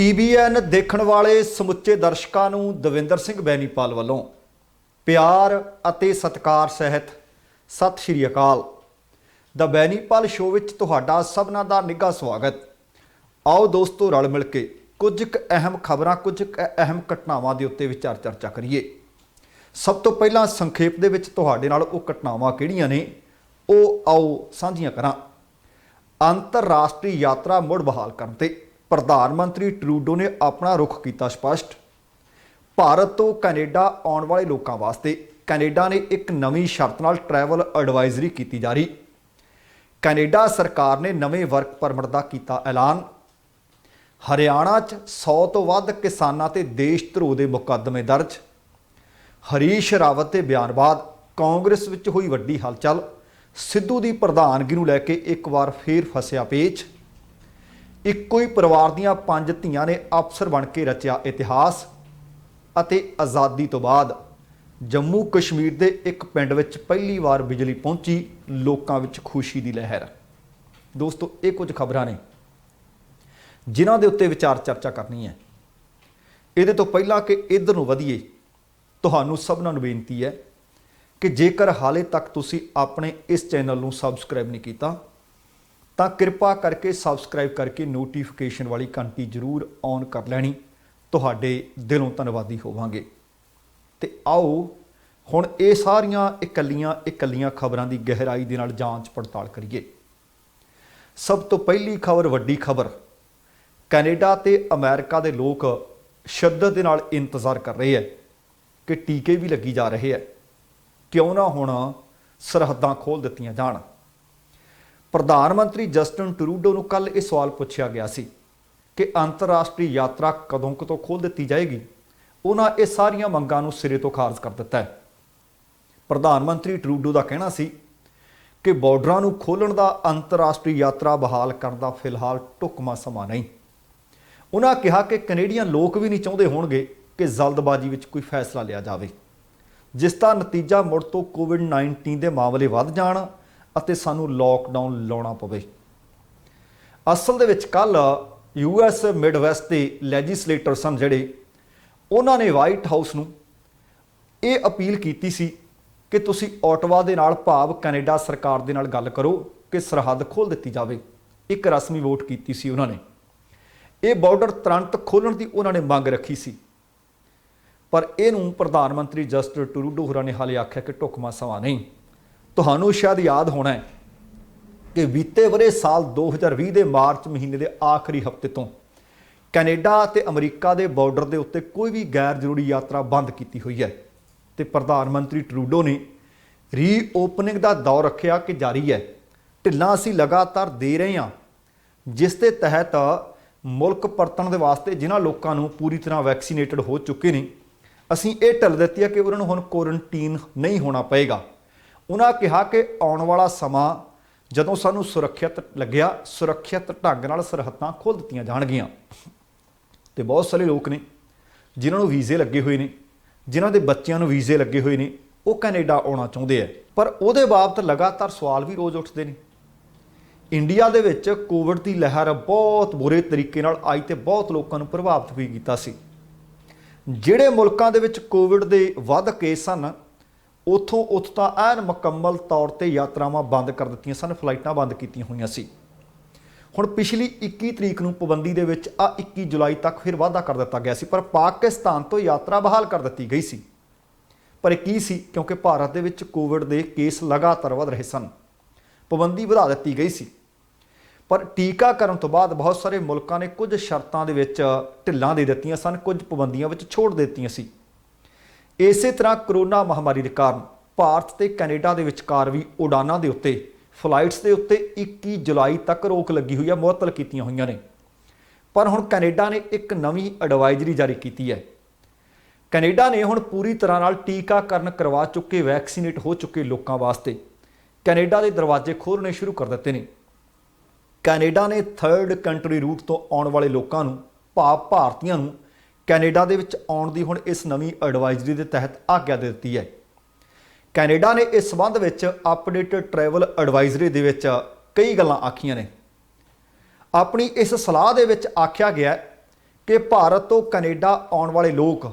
TVN देखण वाले समुचे दर्शकों ਨੂੰ ਦਵਿੰਦਰ ਸਿੰਘ ਬੈਨੀਪਾਲ ਵੱਲੋਂ ਪਿਆਰ ਅਤੇ ਸਤਿਕਾਰ ਸਹਿਤ ਸਤਿ ਸ਼੍ਰੀ ਅਕਾਲ। ਦ ਬੈਨੀਪਾਲ ਸ਼ੋਅ ਵਿੱਚ ਤੁਹਾਡਾ ਸਭਨਾਂ ਦਾ ਨਿੱਘਾ ਸਵਾਗਤ। ਆਓ ਦੋਸਤੋ ਰਲ ਮਿਲ ਕੇ ਕੁਝ ਅਹਿਮ ਖਬਰਾਂ ਕੁਝ ਅਹਿਮ ਘਟਨਾਵਾਂ ਦੇ ਉੱਤੇ ਵਿਚਾਰ ਚਰਚਾ ਕਰੀਏ। ਸਭ ਤੋਂ ਪਹਿਲਾਂ ਸੰਖੇਪ ਦੇ ਵਿੱਚ ਤੁਹਾਡੇ ਨਾਲ ਉਹ ਘਟਨਾਵਾਂ ਕਿਹੜੀਆਂ ਨੇ ਉਹ ਆਓ ਸਾਂਝੀਆਂ ਕਰਾਂ। ਅੰਤਰਰਾਸ਼ਟਰੀ ਯਾਤਰਾ ਮੁੜ ਬਹਾਲ ਕਰਨ ਤੇ प्रधान मंत्री ट्रूडो ने अपना रुख किया स्पष्ट। भारत तो कैनेडा आने वाले लोगों वास्ते कैनेडा ने एक नवी शर्त नाल ट्रैवल एडवाइजरी की जारी। कैनेडा सरकार ने नवे वर्क परमिट का किया ऐलान। हरियाणा 100 तो वध किसानां ते देश धरोह दे मुकदमे दर्ज। हरीश रावत के बयान बाद कांग्रेस विच हुई वड्डी हलचल। सिद्धू की प्रधानगी नूं लैके एक बार फिर फसिया पेच। ਇੱਕੋ ਹੀ ਪਰਿਵਾਰ ਦੀਆਂ 5 ਧੀਆਂ ਨੇ ਅਫਸਰ ਬਣ ਕੇ ਰਚਿਆ ਇਤਿਹਾਸ। ਅਤੇ ਆਜ਼ਾਦੀ ਤੋਂ ਬਾਅਦ ਜੰਮੂ ਕਸ਼ਮੀਰ ਦੇ ਇੱਕ ਪਿੰਡ ਵਿੱਚ ਪਹਿਲੀ ਵਾਰ ਬਿਜਲੀ ਪਹੁੰਚੀ, ਲੋਕਾਂ ਵਿੱਚ ਖੁਸ਼ੀ ਦੀ ਲਹਿਰ। ਦੋਸਤੋ ਇਹ ਕੁਝ ਖਬਰਾਂ ਨੇ ਜਿਨ੍ਹਾਂ ਦੇ ਉੱਤੇ ਵਿਚਾਰ ਚਰਚਾ ਕਰਨੀ ਹੈ। ਇਹਦੇ ਤੋਂ ਪਹਿਲਾਂ ਕਿ ਇੱਧਰ ਨੂੰ ਵਧੀਏ, ਤੁਹਾਨੂੰ ਸਭਨਾਂ ਨੂੰ ਬੇਨਤੀ ਹੈ ਕਿ ਜੇਕਰ ਹਾਲੇ ਤੱਕ ਤੁਸੀਂ ਆਪਣੇ ਇਸ ਚੈਨਲ ਨੂੰ ਸਬਸਕ੍ਰਾਈਬ ਨਹੀਂ ਕੀਤਾ ਤਾਂ ਕਿਰਪਾ ਕਰਕੇ ਸਬਸਕ੍ਰਾਈਬ ਕਰਕੇ ਨੋਟੀਫਿਕੇਸ਼ਨ ਵਾਲੀ ਘੰਟੀ ਜ਼ਰੂਰ ਔਨ ਕਰ ਲੈਣੀ। ਤੁਹਾਡੇ ਦਿਲੋਂ ਧੰਨਵਾਦੀ ਹੋਵਾਂਗੇ। ਤੇ ਆਓ ਹੁਣ ਇਹ ਸਾਰੀਆਂ ਇਕੱਲੀਆਂ ਖਬਰਾਂ ਦੀ ਗਹਿਰਾਈ ਦੇ ਨਾਲ ਜਾਂਚ ਪੜਤਾਲ ਕਰੀਏ। ਸਭ ਤੋਂ ਪਹਿਲੀ ਖਬਰ, ਵੱਡੀ ਖਬਰ, ਕੈਨੇਡਾ ਤੇ ਅਮਰੀਕਾ ਦੇ ਲੋਕ ਸ਼ਿੱਦਤ ਦੇ ਨਾਲ ਇੰਤਜ਼ਾਰ ਕਰ ਰਹੇ ਹੈ ਕਿ ਟੀਕੇ ਵੀ ਲੱਗੀ ਜਾ ਰਹੇ ਹੈ, ਕਿਉਂ ਨਾ ਹੁਣ ਸਰਹੱਦਾਂ ਖੋਲ੍ਹ ਦਿੱਤੀਆਂ ਜਾਣ। प्रधान मंत्री जस्टिन ट्रूडो ਨੂੰ ਕੱਲ੍ਹ ਇਹ ਸਵਾਲ ਪੁੱਛਿਆ ਗਿਆ ਸੀ ਕਿ ਅੰਤਰਰਾਸ਼ਟਰੀ ਯਾਤਰਾ ਕਦੋਂ ਤੋਂ ਖੋਲ੍ਹ ਦਿੱਤੀ ਜਾਏਗੀ। ਉਹਨਾਂ ਇਹ ਸਾਰੀਆਂ ਮੰਗਾਂ ਨੂੰ ਸਿਰੇ ਤੋਂ ਖਾਰਜ ਕਰ ਦਿੱਤਾ ਹੈ। ਪ੍ਰਧਾਨ ਮੰਤਰੀ ਟਰੂਡੋ ਦਾ ਕਹਿਣਾ ਸੀ ਕਿ ਬਾਰਡਰਾਂ ਨੂੰ ਖੋਲ੍ਹਣ ਦਾ ਅੰਤਰਰਾਸ਼ਟਰੀ ਯਾਤਰਾ ਬਹਾਲ ਕਰਨ ਦਾ ਫਿਲਹਾਲ ਢੁਕਵਾਂ ਸਮਾਂ ਨਹੀਂ। ਉਹਨਾਂ ਕਿਹਾ ਕਿ ਕੈਨੇਡੀਅਨ ਲੋਕ ਵੀ ਨਹੀਂ ਚਾਹੁੰਦੇ ਹੋਣਗੇ ਕਿ ਜਲਦਬਾਜ਼ੀ ਵਿੱਚ ਕੋਈ ਫੈਸਲਾ ਲਿਆ ਜਾਵੇ ਜਿਸ ਦਾ ਨਤੀਜਾ ਮੁੜ ਤੋਂ COVID-19 ਦੇ ਮਾਮਲੇ ਵੱਧ ਜਾਣ ਅਤੇ ਸਾਨੂੰ ਲੋਕਡਾਊਨ ਲਾਉਣਾ ਪਵੇ। ਅਸਲ ਦੇ ਵਿੱਚ ਕੱਲ੍ਹ US ਮਿਡਵੈਸਟ ਦੇ ਲੈਜਿਸਲੇਟਰ ਸਨ ਜਿਹੜੇ, ਉਹਨਾਂ ਨੇ ਵਾਈਟ ਹਾਊਸ ਨੂੰ ਇਹ ਅਪੀਲ ਕੀਤੀ ਸੀ ਕਿ ਤੁਸੀਂ ਓਟਵਾ ਦੇ ਨਾਲ ਭਾਵ ਕੈਨੇਡਾ ਸਰਕਾਰ ਦੇ ਨਾਲ ਗੱਲ ਕਰੋ ਕਿ ਸਰਹੱਦ ਖੋਲ੍ਹ ਦਿੱਤੀ ਜਾਵੇ। ਇੱਕ ਰਸਮੀ ਵੋਟ ਕੀਤੀ ਸੀ ਉਹਨਾਂ ਨੇ। ਇਹ ਬਾਰਡਰ ਤੁਰੰਤ ਖੋਲ੍ਹਣ ਦੀ ਉਹਨਾਂ ਨੇ ਮੰਗ ਰੱਖੀ ਸੀ, ਪਰ ਇਹਨੂੰ ਪ੍ਰਧਾਨ ਮੰਤਰੀ ਜਸਟਿਨ ਟਰੂਡੋ ਹੋਰਾਂ ਨੇ ਹਾਲੇ ਆਖਿਆ ਕਿ ਢੁਕਵਾਂ ਸਮਾਂ ਨਹੀਂ। ਤੁਹਾਨੂੰ ਸ਼ਾਇਦ ਯਾਦ ਹੋਣਾ ਹੈ ਕਿ ਬੀਤੇ ਵਰੇ ਸਾਲ 2020 ਦੇ ਮਾਰਚ ਮਹੀਨੇ ਦੇ ਆਖਰੀ ਹਫ਼ਤੇ ਤੋਂ ਕੈਨੇਡਾ ਅਤੇ ਅਮਰੀਕਾ ਦੇ ਬਾਰਡਰ ਦੇ ਉੱਤੇ ਕੋਈ ਵੀ ਗੈਰ ਜ਼ਰੂਰੀ ਯਾਤਰਾ ਬੰਦ ਕੀਤੀ ਹੋਈ ਹੈ। ਤੇ ਪ੍ਰਧਾਨ ਮੰਤਰੀ ਟਰੂਡੋ ਨੇ ਰੀਓਪਨਿੰਗ ਦਾ ਦੌਰ ਰੱਖਿਆ ਕਿ ਜਾਰੀ ਹੈ। ਢਿੱਲਾਂ ਅਸੀਂ ਲਗਾਤਾਰ ਦੇ ਰਹੇ ਹਾਂ, ਜਿਸ ਦੇ ਤਹਿਤ ਮੁਲਕ ਪਰਤਣ ਦੇ ਵਾਸਤੇ ਜਿਨ੍ਹਾਂ ਲੋਕਾਂ ਨੂੰ ਪੂਰੀ ਤਰ੍ਹਾਂ ਵੈਕਸੀਨੇਟਡ ਹੋ ਚੁੱਕੇ ਨੇ, ਅਸੀਂ ਇਹ ਢਿੱਲ ਦਿੱਤੀ ਹੈ ਕਿ ਉਹਨਾਂ ਨੂੰ ਹੁਣ ਕੁਆਰੰਟੀਨ ਨਹੀਂ ਹੋਣਾ ਪਏਗਾ। ਉਹਨਾਂ ਕਿਹਾ ਕਿ ਆਉਣ ਵਾਲਾ ਸਮਾਂ ਜਦੋਂ ਸਾਨੂੰ ਸੁਰੱਖਿਅਤ ਲੱਗਿਆ, ਸੁਰੱਖਿਅਤ ਢੰਗ ਨਾਲ ਸਰਹੱਦਾਂ ਖੋਲ੍ਹ ਦਿੱਤੀਆਂ ਜਾਣਗੀਆਂ। ਤੇ ਬਹੁਤ ਸਾਰੇ ਲੋਕ ਨੇ ਜਿਨ੍ਹਾਂ ਨੂੰ ਵੀਜ਼ੇ ਲੱਗੇ ਹੋਏ ਨੇ, ਜਿਨ੍ਹਾਂ ਦੇ ਬੱਚਿਆਂ ਨੂੰ ਵੀਜ਼ੇ ਲੱਗੇ ਹੋਏ ਨੇ, ਉਹ ਕੈਨੇਡਾ ਆਉਣਾ ਚਾਹੁੰਦੇ ਆ। ਪਰ ਉਹਦੇ ਬਾਬਤ ਲਗਾਤਾਰ ਸਵਾਲ ਵੀ ਰੋਜ਼ ਉੱਠਦੇ ਨੇ। ਇੰਡੀਆ ਦੇ ਵਿੱਚ ਕੋਵਿਡ ਦੀ ਲਹਿਰ ਬਹੁਤ ਬੁਰੇ ਤਰੀਕੇ ਨਾਲ ਆਈ ਤੇ ਬਹੁਤ ਲੋਕਾਂ ਨੂੰ ਪ੍ਰਭਾਵਿਤ ਵੀ ਕੀਤਾ ਸੀ। ਜਿਹੜੇ ਮੁਲਕਾਂ ਦੇ ਵਿੱਚ ਕੋਵਿਡ ਦੇ ਵੱਧ ਕੇਸ ਸਨ, ਉੱਥੋਂ ਤਾਂ ਐਨ ਮੁਕੰਮਲ ਤੌਰ 'ਤੇ ਯਾਤਰਾਵਾਂ ਬੰਦ ਕਰ ਦਿੱਤੀਆਂ ਸਨ, ਫਲਾਈਟਾਂ ਬੰਦ ਕੀਤੀਆਂ ਹੋਈਆਂ ਸੀ। ਹੁਣ ਪਿਛਲੀ 21 ਤਰੀਕ ਨੂੰ ਪਾਬੰਦੀ ਦੇ ਵਿੱਚ 21 ਜੁਲਾਈ ਤੱਕ ਫਿਰ ਵਾਧਾ ਕਰ ਦਿੱਤਾ ਗਿਆ ਸੀ, ਪਰ ਪਾਕਿਸਤਾਨ ਤੋਂ ਯਾਤਰਾ ਬਹਾਲ ਕਰ ਦਿੱਤੀ ਗਈ ਸੀ। ਪਰ ਇਹ ਕੀ ਸੀ? ਕਿਉਂਕਿ ਭਾਰਤ ਦੇ ਵਿੱਚ ਕੋਵਿਡ ਦੇ ਕੇਸ ਲਗਾਤਾਰ ਵਧ ਰਹੇ ਸਨ, ਪਾਬੰਦੀ ਵਧਾ ਦਿੱਤੀ ਗਈ ਸੀ। ਪਰ ਟੀਕਾਕਰਨ ਤੋਂ ਬਾਅਦ ਬਹੁਤ ਸਾਰੇ ਮੁਲਕਾਂ ਨੇ ਕੁਝ ਸ਼ਰਤਾਂ ਦੇ ਵਿੱਚ ਢਿੱਲਾਂ ਦੇ ਦਿੱਤੀਆਂ ਸਨ, ਕੁਝ ਪਾਬੰਦੀਆਂ ਵਿੱਚ ਛੋੜ ਦਿੱਤੀਆਂ ਸੀ। ਇਸੇ ਤਰ੍ਹਾਂ ਕਰੋਨਾ ਮਹਾਮਾਰੀ ਦੇ ਕਾਰਨ ਭਾਰਤ ਤੇ ਕੈਨੇਡਾ ਦੇ ਵਿਚਕਾਰ ਵੀ ਉਡਾਨਾਂ ਦੇ ਉੱਤੇ, ਫਲਾਈਟਸ ਦੇ ਉੱਤੇ 21 ਜੁਲਾਈ ਤੱਕ ਰੋਕ ਲੱਗੀ ਹੋਈ ਹੈ, ਮੁਅੱਤਲ ਕੀਤੀਆਂ ਹੋਈਆਂ ਨੇ। ਪਰ ਹੁਣ ਕੈਨੇਡਾ ਨੇ ਇੱਕ ਨਵੀਂ ਐਡਵਾਈਜ਼ਰੀ ਜਾਰੀ ਕੀਤੀ ਹੈ। ਕੈਨੇਡਾ ਨੇ ਹੁਣ ਪੂਰੀ ਤਰ੍ਹਾਂ ਨਾਲ ਟੀਕਾਕਰਨ ਕਰਵਾ ਚੁੱਕੇ, ਵੈਕਸੀਨੇਟ ਹੋ ਚੁੱਕੇ ਲੋਕਾਂ ਵਾਸਤੇ ਕੈਨੇਡਾ ਦੇ ਦਰਵਾਜ਼ੇ ਖੋਲ੍ਹਣੇ ਸ਼ੁਰੂ ਕਰ ਦਿੱਤੇ ਨੇ। ਕੈਨੇਡਾ ਨੇ ਥਰਡ ਕੰਟਰੀ ਰੂਟ ਤੋਂ ਆਉਣ ਵਾਲੇ ਲੋਕਾਂ ਨੂੰ, ਭਾਵ ਭਾਰਤੀਆਂ ਨੂੰ, ਕੈਨੇਡਾ ਦੇ ਵਿੱਚ ਆਉਣ ਦੀ ਹੁਣ ਇਸ ਨਵੀਂ ਐਡਵਾਈਜ਼ਰੀ ਦੇ ਤਹਿਤ ਆਗਿਆ ਦੇ ਦਿੱਤੀ ਹੈ। ਕੈਨੇਡਾ ਨੇ ਇਸ ਸੰਬੰਧ ਵਿੱਚ ਅਪਡੇਟਡ ਟਰੈਵਲ ਐਡਵਾਈਜ਼ਰੀ ਦੇ ਵਿੱਚ ਕਈ ਗੱਲਾਂ ਆਖੀਆਂ ਨੇ। ਆਪਣੀ ਇਸ ਸਲਾਹ ਦੇ ਵਿੱਚ ਆਖਿਆ ਗਿਆ ਕਿ ਭਾਰਤ ਤੋਂ ਕੈਨੇਡਾ ਆਉਣ ਵਾਲੇ ਲੋਕ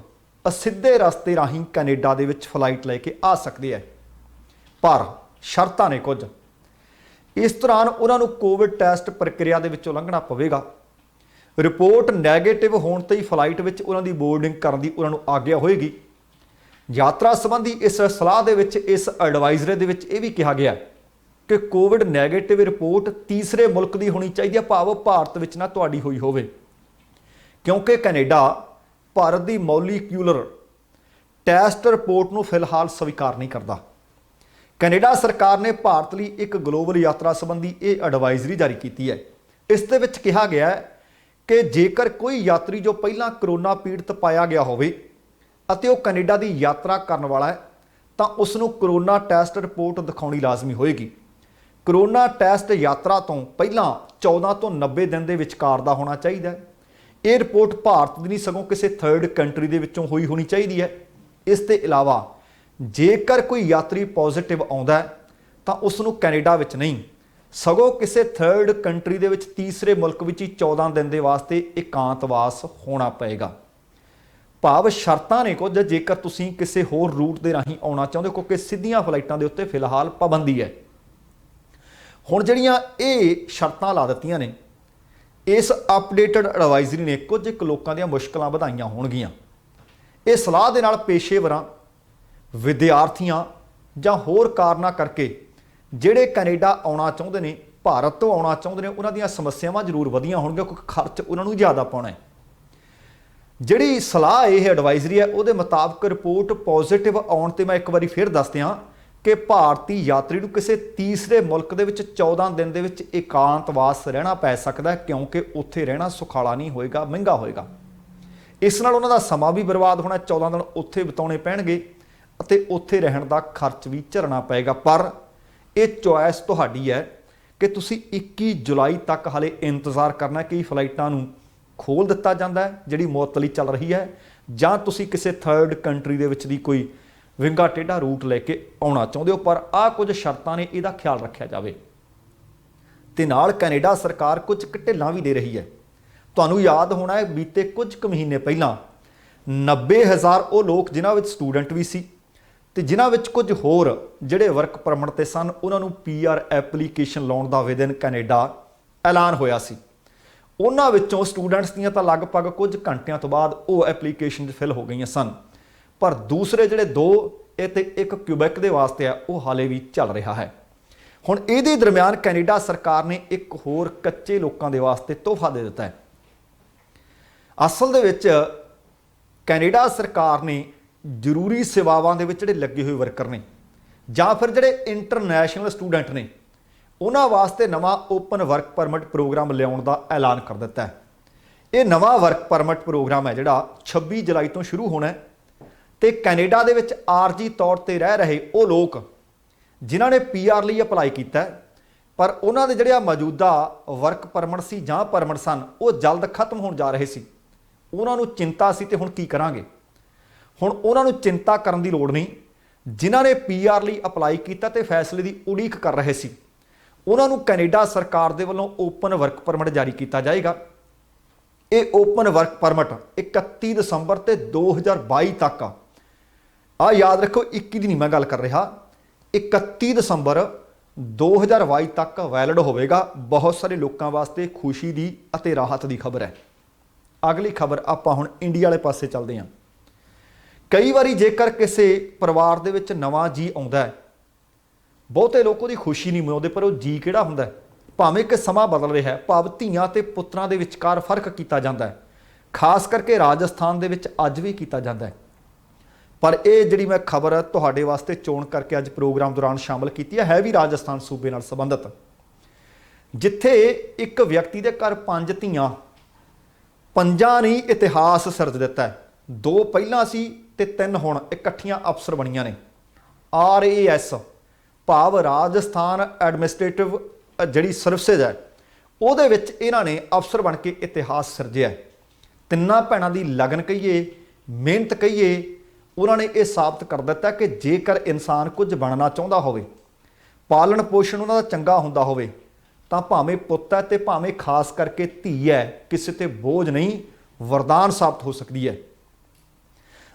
ਅਸਿੱਧੇ ਰਸਤੇ ਰਾਹੀਂ ਕੈਨੇਡਾ ਦੇ ਵਿੱਚ ਫਲਾਈਟ ਲੈ ਕੇ ਆ ਸਕਦੇ ਹੈ, ਪਰ ਸ਼ਰਤਾਂ ਨੇ ਕੁਝ। ਇਸ ਦੌਰਾਨ ਉਹਨਾਂ ਨੂੰ ਕੋਵਿਡ ਟੈਸਟ ਪ੍ਰਕਿਰਿਆ ਦੇ ਵਿੱਚੋਂ ਲੰਘਣਾ ਪਵੇਗਾ। ਰਿਪੋਰਟ ਨੈਗੇਟਿਵ ਹੋਣ ਤੇ ਹੀ ਫਲਾਈਟ ਵਿੱਚ ਉਹਨਾਂ ਦੀ ਬੋਰਡਿੰਗ ਕਰਨ ਦੀ ਉਹਨਾਂ ਨੂੰ ਆਗਿਆ ਹੋਏਗੀ। ਯਾਤਰਾ ਸੰਬੰਧੀ ਇਸ ਸਲਾਹ ਦੇ ਵਿੱਚ, ਇਸ ਐਡਵਾਈਜ਼ਰੀ ਦੇ ਵਿੱਚ ਇਹ ਵੀ ਕਿਹਾ ਗਿਆ ਕਿ ਕੋਵਿਡ ਨੈਗੇਟਿਵ ਰਿਪੋਰਟ ਤੀਸਰੇ ਮੁਲਕ ਦੀ ਹੋਣੀ ਚਾਹੀਦੀ ਹੈ, ਭਾਵ ਭਾਰਤ ਵਿੱਚ ਨਾ ਤੁਹਾਡੀ ਹੋਈ ਹੋਵੇ, ਕਿਉਂਕਿ ਕੈਨੇਡਾ ਭਾਰਤ ਦੀ ਮੌਲੀਕਿਊਲਰ ਟੈਸਟ ਰਿਪੋਰਟ ਨੂੰ ਫਿਲਹਾਲ ਸਵੀਕਾਰ ਨਹੀਂ ਕਰਦਾ। ਕੈਨੇਡਾ ਸਰਕਾਰ ਨੇ ਭਾਰਤ ਲਈ ਇੱਕ ਗਲੋਬਲ ਯਾਤਰਾ ਸੰਬੰਧੀ ਇਹ ਐਡਵਾਈਜ਼ਰੀ ਜਾਰੀ ਕੀਤੀ ਹੈ। ਇਸ ਦੇ ਵਿੱਚ ਕਿਹਾ ਗਿਆ ਹੈ ਕਿ ਜੇਕਰ ਕੋਈ ਯਾਤਰੀ ਜੋ ਪਹਿਲਾਂ ਕਰੋਨਾ ਪੀੜਤ ਪਾਇਆ ਗਿਆ ਹੋਵੇ ਅਤੇ ਉਹ ਕੈਨੇਡਾ ਦੀ ਯਾਤਰਾ ਕਰਨ ਵਾਲਾ ਹੈ ਤਾਂ ਉਸ ਨੂੰ ਕਰੋਨਾ ਟੈਸਟ ਰਿਪੋਰਟ ਦਿਖਾਉਣੀ ਲਾਜ਼ਮੀ ਹੋਏਗੀ। ਕਰੋਨਾ ਟੈਸਟ ਯਾਤਰਾ ਤੋਂ ਪਹਿਲਾਂ 14 ਤੋਂ 90 ਦਿਨ ਦੇ ਵਿਚਕਾਰ ਦਾ ਹੋਣਾ ਚਾਹੀਦਾ ਹੈ। ਇਹ ਰਿਪੋਰਟ ਭਾਰਤ ਦੀ ਨਹੀਂ ਸਗੋਂ ਕਿਸੇ ਥਰਡ ਕੰਟਰੀ ਦੇ ਵਿੱਚੋਂ ਹੋਣੀ ਚਾਹੀਦੀ ਹੈ। ਇਸ ਤੋਂ ਇਲਾਵਾ ਜੇਕਰ ਕੋਈ ਯਾਤਰੀ ਪੋਜ਼ਿਟਿਵ ਆਉਂਦਾ ਹੈ ਤਾਂ ਉਸ ਨੂੰ ਕੈਨੇਡਾ ਵਿੱਚ ਨਹੀਂ ਸਗੋਂ ਕਿਸੇ ਥਰਡ ਕੰਟਰੀ ਦੇ ਵਿੱਚ ਤੀਸਰੇ ਮੁਲਕ ਵਿੱਚ ਹੀ 14 ਦਿਨ ਦੇ ਵਾਸਤੇ ਇਕਾਂਤਵਾਸ ਹੋਣਾ ਪਏਗਾ। ਭਾਵ ਸ਼ਰਤਾਂ ਨੇ ਕੁਝ ਜੇਕਰ ਤੁਸੀਂ ਕਿਸੇ ਹੋਰ ਰੂਟ ਦੇ ਰਾਹੀਂ ਆਉਣਾ ਚਾਹੁੰਦੇ ਹੋ, ਕਿਉਂਕਿ ਸਿੱਧੀਆਂ ਫਲਾਈਟਾਂ ਦੇ ਉੱਤੇ ਫਿਲਹਾਲ ਪਾਬੰਦੀ ਹੈ। ਹੁਣ ਜਿਹੜੀਆਂ ਇਹ ਸ਼ਰਤਾਂ ਲਾ ਦਿੱਤੀਆਂ ਨੇ, ਇਸ ਅਪਡੇਟਡ ਐਡਵਾਈਜ਼ਰੀ ਨੇ ਕੁਝ ਇੱਕ ਲੋਕਾਂ ਦੀਆਂ ਮੁਸ਼ਕਲਾਂ ਵਧਾਈਆਂ ਹੋਣਗੀਆਂ। ਇਹ ਸਲਾਹ ਦੇ ਨਾਲ ਪੇਸ਼ੇਵਰਾਂ, ਵਿਦਿਆਰਥੀਆਂ ਜਾਂ ਹੋਰ ਕਾਰਨਾਂ ਕਰਕੇ ਜਿਹੜੇ ਕੈਨੇਡਾ ਆਉਣਾ ਚਾਹੁੰਦੇ ਨੇ, ਭਾਰਤ ਤੋਂ ਆਉਣਾ ਚਾਹੁੰਦੇ ਨੇ, ਉਹਨਾਂ ਦੀਆਂ ਸਮੱਸਿਆਵਾਂ ਜ਼ਰੂਰ ਵਧੀਆਂ ਹੋਣਗੀਆਂ ਕਿਉਂਕਿ ਖਰਚ ਉਹਨਾਂ ਨੂੰ ਜ਼ਿਆਦਾ ਪਾਉਣਾ ਹੈ। ਜਿਹੜੀ ਸਲਾਹ ਇਹ ਐਡਵਾਈਜ਼ਰੀ ਹੈ ਉਹਦੇ ਮੁਤਾਬਕ ਰਿਪੋਰਟ ਪੋਜ਼ਿਟਿਵ ਆਉਣ ਤੇ ਮੈਂ ਇੱਕ ਵਾਰੀ ਫਿਰ ਦੱਸ ਦਿਆਂ ਕਿ ਭਾਰਤੀ ਯਾਤਰੀ ਨੂੰ ਕਿਸੇ ਤੀਸਰੇ ਮੁਲਕ ਦੇ ਵਿੱਚ 14 ਦਿਨ ਦੇ ਵਿੱਚ ਇਕਾਂਤਵਾਸ ਰਹਿਣਾ ਪੈ ਸਕਦਾ ਹੈ, ਕਿਉਂਕਿ ਉੱਥੇ ਰਹਿਣਾ ਸੁਖਾਲਾ ਨਹੀਂ ਹੋਏਗਾ, ਮਹਿੰਗਾ ਹੋਏਗਾ। ਇਸ ਨਾਲ ਉਹਨਾਂ ਦਾ ਸਮਾਂ ਵੀ ਬਰਬਾਦ ਹੋਣਾ, 14 ਦਿਨ ਉੱਥੇ ਬਿਤਾਉਣੇ ਪੈਣਗੇ ਅਤੇ ਉੱਥੇ ਰਹਿਣ ਦਾ ਖਰਚ ਵੀ ਝੱਲਣਾ ਪਏਗਾ। ਪਰ ਇਹ ਚੋਇਸ ਤੁਹਾਡੀ ਹੈ ਕਿ ਤੁਸੀਂ 21 ਜੁਲਾਈ ਤੱਕ ਹਾਲੇ ਇੰਤਜ਼ਾਰ ਕਰਨਾ। ਕਈ ਫਲਾਈਟਾਂ ਨੂੰ ਖੋਲ੍ਹ ਦਿੱਤਾ ਜਾਂਦਾ ਹੈ ਜਿਹੜੀ ਮੁਅੱਤਲੀ ਚੱਲ ਰਹੀ ਹੈ, ਜਾਂ ਤੁਸੀਂ ਕਿਸੇ ਥਰਡ ਕੰਟਰੀ ਦੇ ਵਿੱਚ ਦੀ ਕੋਈ ਵਿੰਗਾ ਟੇਢਾ ਰੂਟ ਲੈ ਕੇ ਆਉਣਾ ਚਾਹੁੰਦੇ ਹੋ। ਪਰ ਆਹ ਕੁਝ ਸ਼ਰਤਾਂ ਨੇ, ਇਹਦਾ ਖਿਆਲ ਰੱਖਿਆ ਜਾਵੇ। ਤੇ ਨਾਲ ਕੈਨੇਡਾ ਸਰਕਾਰ ਕੁਝ ਢਿੱਲਾਂ ਵੀ ਦੇ ਰਹੀ ਹੈ। ਤੁਹਾਨੂੰ ਯਾਦ ਹੋਣਾ ਹੈ ਬੀਤੇ ਕੁਝ ਕੁ ਮਹੀਨੇ ਪਹਿਲਾਂ 90,000 ਉਹ ਲੋਕ ਜਿਨ੍ਹਾਂ ਵਿੱਚ ਸਟੂਡੈਂਟ ਵੀ ਸੀ ਤੇ ਜਿਨ੍ਹਾਂ ਵਿੱਚ ਕੁਝ ਹੋਰ ਜਿਹੜੇ ਵਰਕ ਪਰਮਿਟ ਤੇ ਸਨ, ਉਹਨਾਂ ਨੂੰ PR ਐਪਲੀਕੇਸ਼ਨ ਲਾਉਣ ਦਾ ਵਿਦਿਨ ਕੈਨੇਡਾ ਐਲਾਨ ਹੋਇਆ ਸੀ। ਉਹਨਾਂ ਵਿੱਚੋਂ ਸਟੂਡੈਂਟਸ ਦੀਆਂ ਤਾਂ ਲਗਭਗ ਕੁਝ ਘੰਟਿਆਂ ਤੋਂ ਬਾਅਦ ਉਹ ਐਪਲੀਕੇਸ਼ਨ ਫਿਲ ਹੋ ਗਈਆਂ ਸਨ, ਪਰ ਦੂਸਰੇ ਜਿਹੜੇ 2 ਇਹ ਤੇ 1 ਕਿਊਬੈਕ ਦੇ ਵਾਸਤੇ ਆ ਉਹ ਹਾਲੇ ਵੀ ਚੱਲ ਰਿਹਾ ਹੈ। ਹੁਣ ਇਹਦੇ ਦਰਮਿਆਨ ਕੈਨੇਡਾ ਸਰਕਾਰ ਨੇ ਇੱਕ ਹੋਰ ਕੱਚੇ ਲੋਕਾਂ ਦੇ ਵਾਸਤੇ ਤੋਹਫਾ ਦੇ ਦਿੱਤਾ ਹੈ। ਅਸਲ ਦੇ ਵਿੱਚ ਕੈਨੇਡਾ ਸਰਕਾਰ ਨੇ ਜ਼ਰੂਰੀ ਸੇਵਾਵਾਂ ਦੇ ਵਿੱਚ ਜਿਹੜੇ ਲੱਗੇ ਹੋਏ ਵਰਕਰ ਨੇ ਜਾਂ ਫਿਰ ਜਿਹੜੇ ਇੰਟਰਨੈਸ਼ਨਲ ਸਟੂਡੈਂਟ ਨੇ, ਉਹਨਾਂ ਵਾਸਤੇ ਨਵਾਂ ਓਪਨ ਵਰਕ ਪਰਮਿਟ ਪ੍ਰੋਗਰਾਮ ਲਿਆਉਣ ਦਾ ਐਲਾਨ ਕਰ ਦਿੱਤਾ ਹੈ। ਇਹ ਨਵਾਂ ਵਰਕ ਪਰਮਿਟ ਪ੍ਰੋਗਰਾਮ ਹੈ ਜਿਹੜਾ 26 ਜੁਲਾਈ ਤੋਂ ਸ਼ੁਰੂ ਹੋਣਾ ਹੈ ਤੇ ਕੈਨੇਡਾ ਦੇ ਵਿੱਚ ਆਰਜੀ ਤੌਰ ਤੇ ਰਹਿ ਰਹੇ ਉਹ ਲੋਕ ਜਿਨ੍ਹਾਂ ਨੇ PR ਲਈ ਅਪਲਾਈ ਕੀਤਾ ਪਰ ਉਹਨਾਂ ਦੇ ਜਿਹੜੇ ਮੌਜੂਦਾ ਵਰਕ ਪਰਮਿਟ ਸੀ ਜਾਂ ਪਰਮਿਟ ਸਨ ਉਹ ਜਲਦ ਖਤਮ ਹੋਣ ਜਾ ਰਹੇ ਸੀ। ਉਹਨਾਂ ਨੂੰ ਚਿੰਤਾ ਸੀ ਤੇ ਹੁਣ ਕੀ ਕਰਾਂਗੇ। ਹੁਣ ਉਹਨਾਂ ਨੂੰ ਚਿੰਤਾ ਕਰਨ ਦੀ ਲੋੜ ਨਹੀਂ। ਜਿਨ੍ਹਾਂ ਨੇ PR ਲਈ ਅਪਲਾਈ ਕੀਤਾ ਤੇ ਫੈਸਲੇ ਦੀ ਉਡੀਕ ਕਰ ਰਹੇ ਸੀ, ਉਹਨਾਂ ਨੂੰ ਕੈਨੇਡਾ ਸਰਕਾਰ ਦੇ ਵੱਲੋਂ ਓਪਨ ਵਰਕ ਪਰਮਿਟ ਜਾਰੀ ਕੀਤਾ ਜਾਏਗਾ। ਇਹ ਓਪਨ ਵਰਕ ਪਰਮਿਟ 31 ਦਸੰਬਰ ਤੇ 2022 ਤੱਕ ਆ ਯਾਦ ਰੱਖੋ, 21 ਦੀ ਨਹੀਂ ਮੈਂ ਗੱਲ ਕਰ ਰਿਹਾ, 31 ਦਸੰਬਰ 2022 ਤੱਕ ਵੈਲਿਡ ਹੋਵੇਗਾ। ਬਹੁਤ ਸਾਰੇ ਲੋਕਾਂ ਵਾਸਤੇ ਖੁਸ਼ੀ ਦੀ ਅਤੇ ਰਾਹਤ ਦੀ ਖਬਰ ਹੈ। ਅਗਲੀ ਖਬਰ ਆਪਾਂ ਹੁਣ ਇੰਡੀਆ ਵਾਲੇ ਪਾਸੇ ਚੱਲਦੇ ਹਾਂ। ਕਈ ਵਾਰੀ ਜੇਕਰ ਕਿਸੇ ਪਰਿਵਾਰ ਦੇ ਵਿੱਚ ਨਵਾਂ ਜੀ ਆਉਂਦਾ ਹੈ, ਬਹੁਤੇ ਲੋਕ ਉਹਦੀ ਖੁਸ਼ੀ ਨਹੀਂ ਮਨਾਉਂਦੇ, ਪਰ ਉਹ ਜੀ ਕਿਹੜਾ ਹੁੰਦਾ ਹੈ। ਭਾਵੇਂ ਕਿ ਸਮਾਂ ਬਦਲ ਰਿਹਾ ਹੈ, ਭਾਵ ਧੀਆਂ ਤੇ ਪੁੱਤਰਾਂ ਦੇ ਵਿਚਕਾਰ ਫਰਕ ਕੀਤਾ ਜਾਂਦਾ ਹੈ, ਖਾਸ ਕਰਕੇ ਰਾਜਸਥਾਨ ਦੇ ਵਿੱਚ ਅੱਜ ਵੀ ਕੀਤਾ ਜਾਂਦਾ ਹੈ। ਪਰ ਇਹ ਜਿਹੜੀ ਮੈਂ ਖਬਰ ਤੁਹਾਡੇ ਵਾਸਤੇ ਚੋਣ ਕਰਕੇ ਅੱਜ ਪ੍ਰੋਗਰਾਮ ਦੌਰਾਨ ਸ਼ਾਮਲ ਕੀਤੀ ਹੈ ਵੀ ਰਾਜਸਥਾਨ ਸੂਬੇ ਨਾਲ ਸੰਬੰਧਿਤ, ਜਿੱਥੇ ਇੱਕ ਵਿਅਕਤੀ ਦੇ ਘਰ 5 ਧੀਆਂ, 5 ਨੇ ਇਤਿਹਾਸ ਸਿਰਜ ਦਿੱਤਾ ਹੈ। 2 ਪਹਿਲਾਂ ਸੀ ਤੇ 3 ਹੁਣ ਇਕੱਠੀਆਂ ਅਫਸਰ ਬਣੀਆਂ ਨੇ। RAS ਭਾਵ ਰਾਜਸਥਾਨ ਐਡਮਿਨਿਸਟ੍ਰੇਟਿਵ ਜਿਹੜੀ ਸਰਵਿਸਿਜ਼ ਹੈ ਉਹਦੇ ਵਿੱਚ ਇਹਨਾਂ ਨੇ ਅਫਸਰ ਬਣ ਕੇ ਇਤਿਹਾਸ ਸਿਰਜਿਆ। 3 ਭੈਣਾਂ ਦੀ ਲਗਨ ਕਹੀਏ, ਮਿਹਨਤ ਕਹੀਏ, ਉਹਨਾਂ ਨੇ ਇਹ ਸਾਬਤ ਕਰ ਦਿੱਤਾ ਕਿ ਜੇਕਰ ਇਨਸਾਨ ਕੁਝ ਬਣਨਾ ਚਾਹੁੰਦਾ ਹੋਵੇ, ਪਾਲਣ ਪੋਸ਼ਣ ਉਹਨਾਂ ਦਾ ਚੰਗਾ ਹੁੰਦਾ ਹੋਵੇ, ਤਾਂ ਭਾਵੇਂ ਪੁੱਤ ਹੈ ਤੇ ਭਾਵੇਂ ਖਾਸ ਕਰਕੇ ਧੀ ਹੈ, ਕਿਸੇ ਤੇ ਬੋਝ ਨਹੀਂ, वरदान साबित हो सकती है।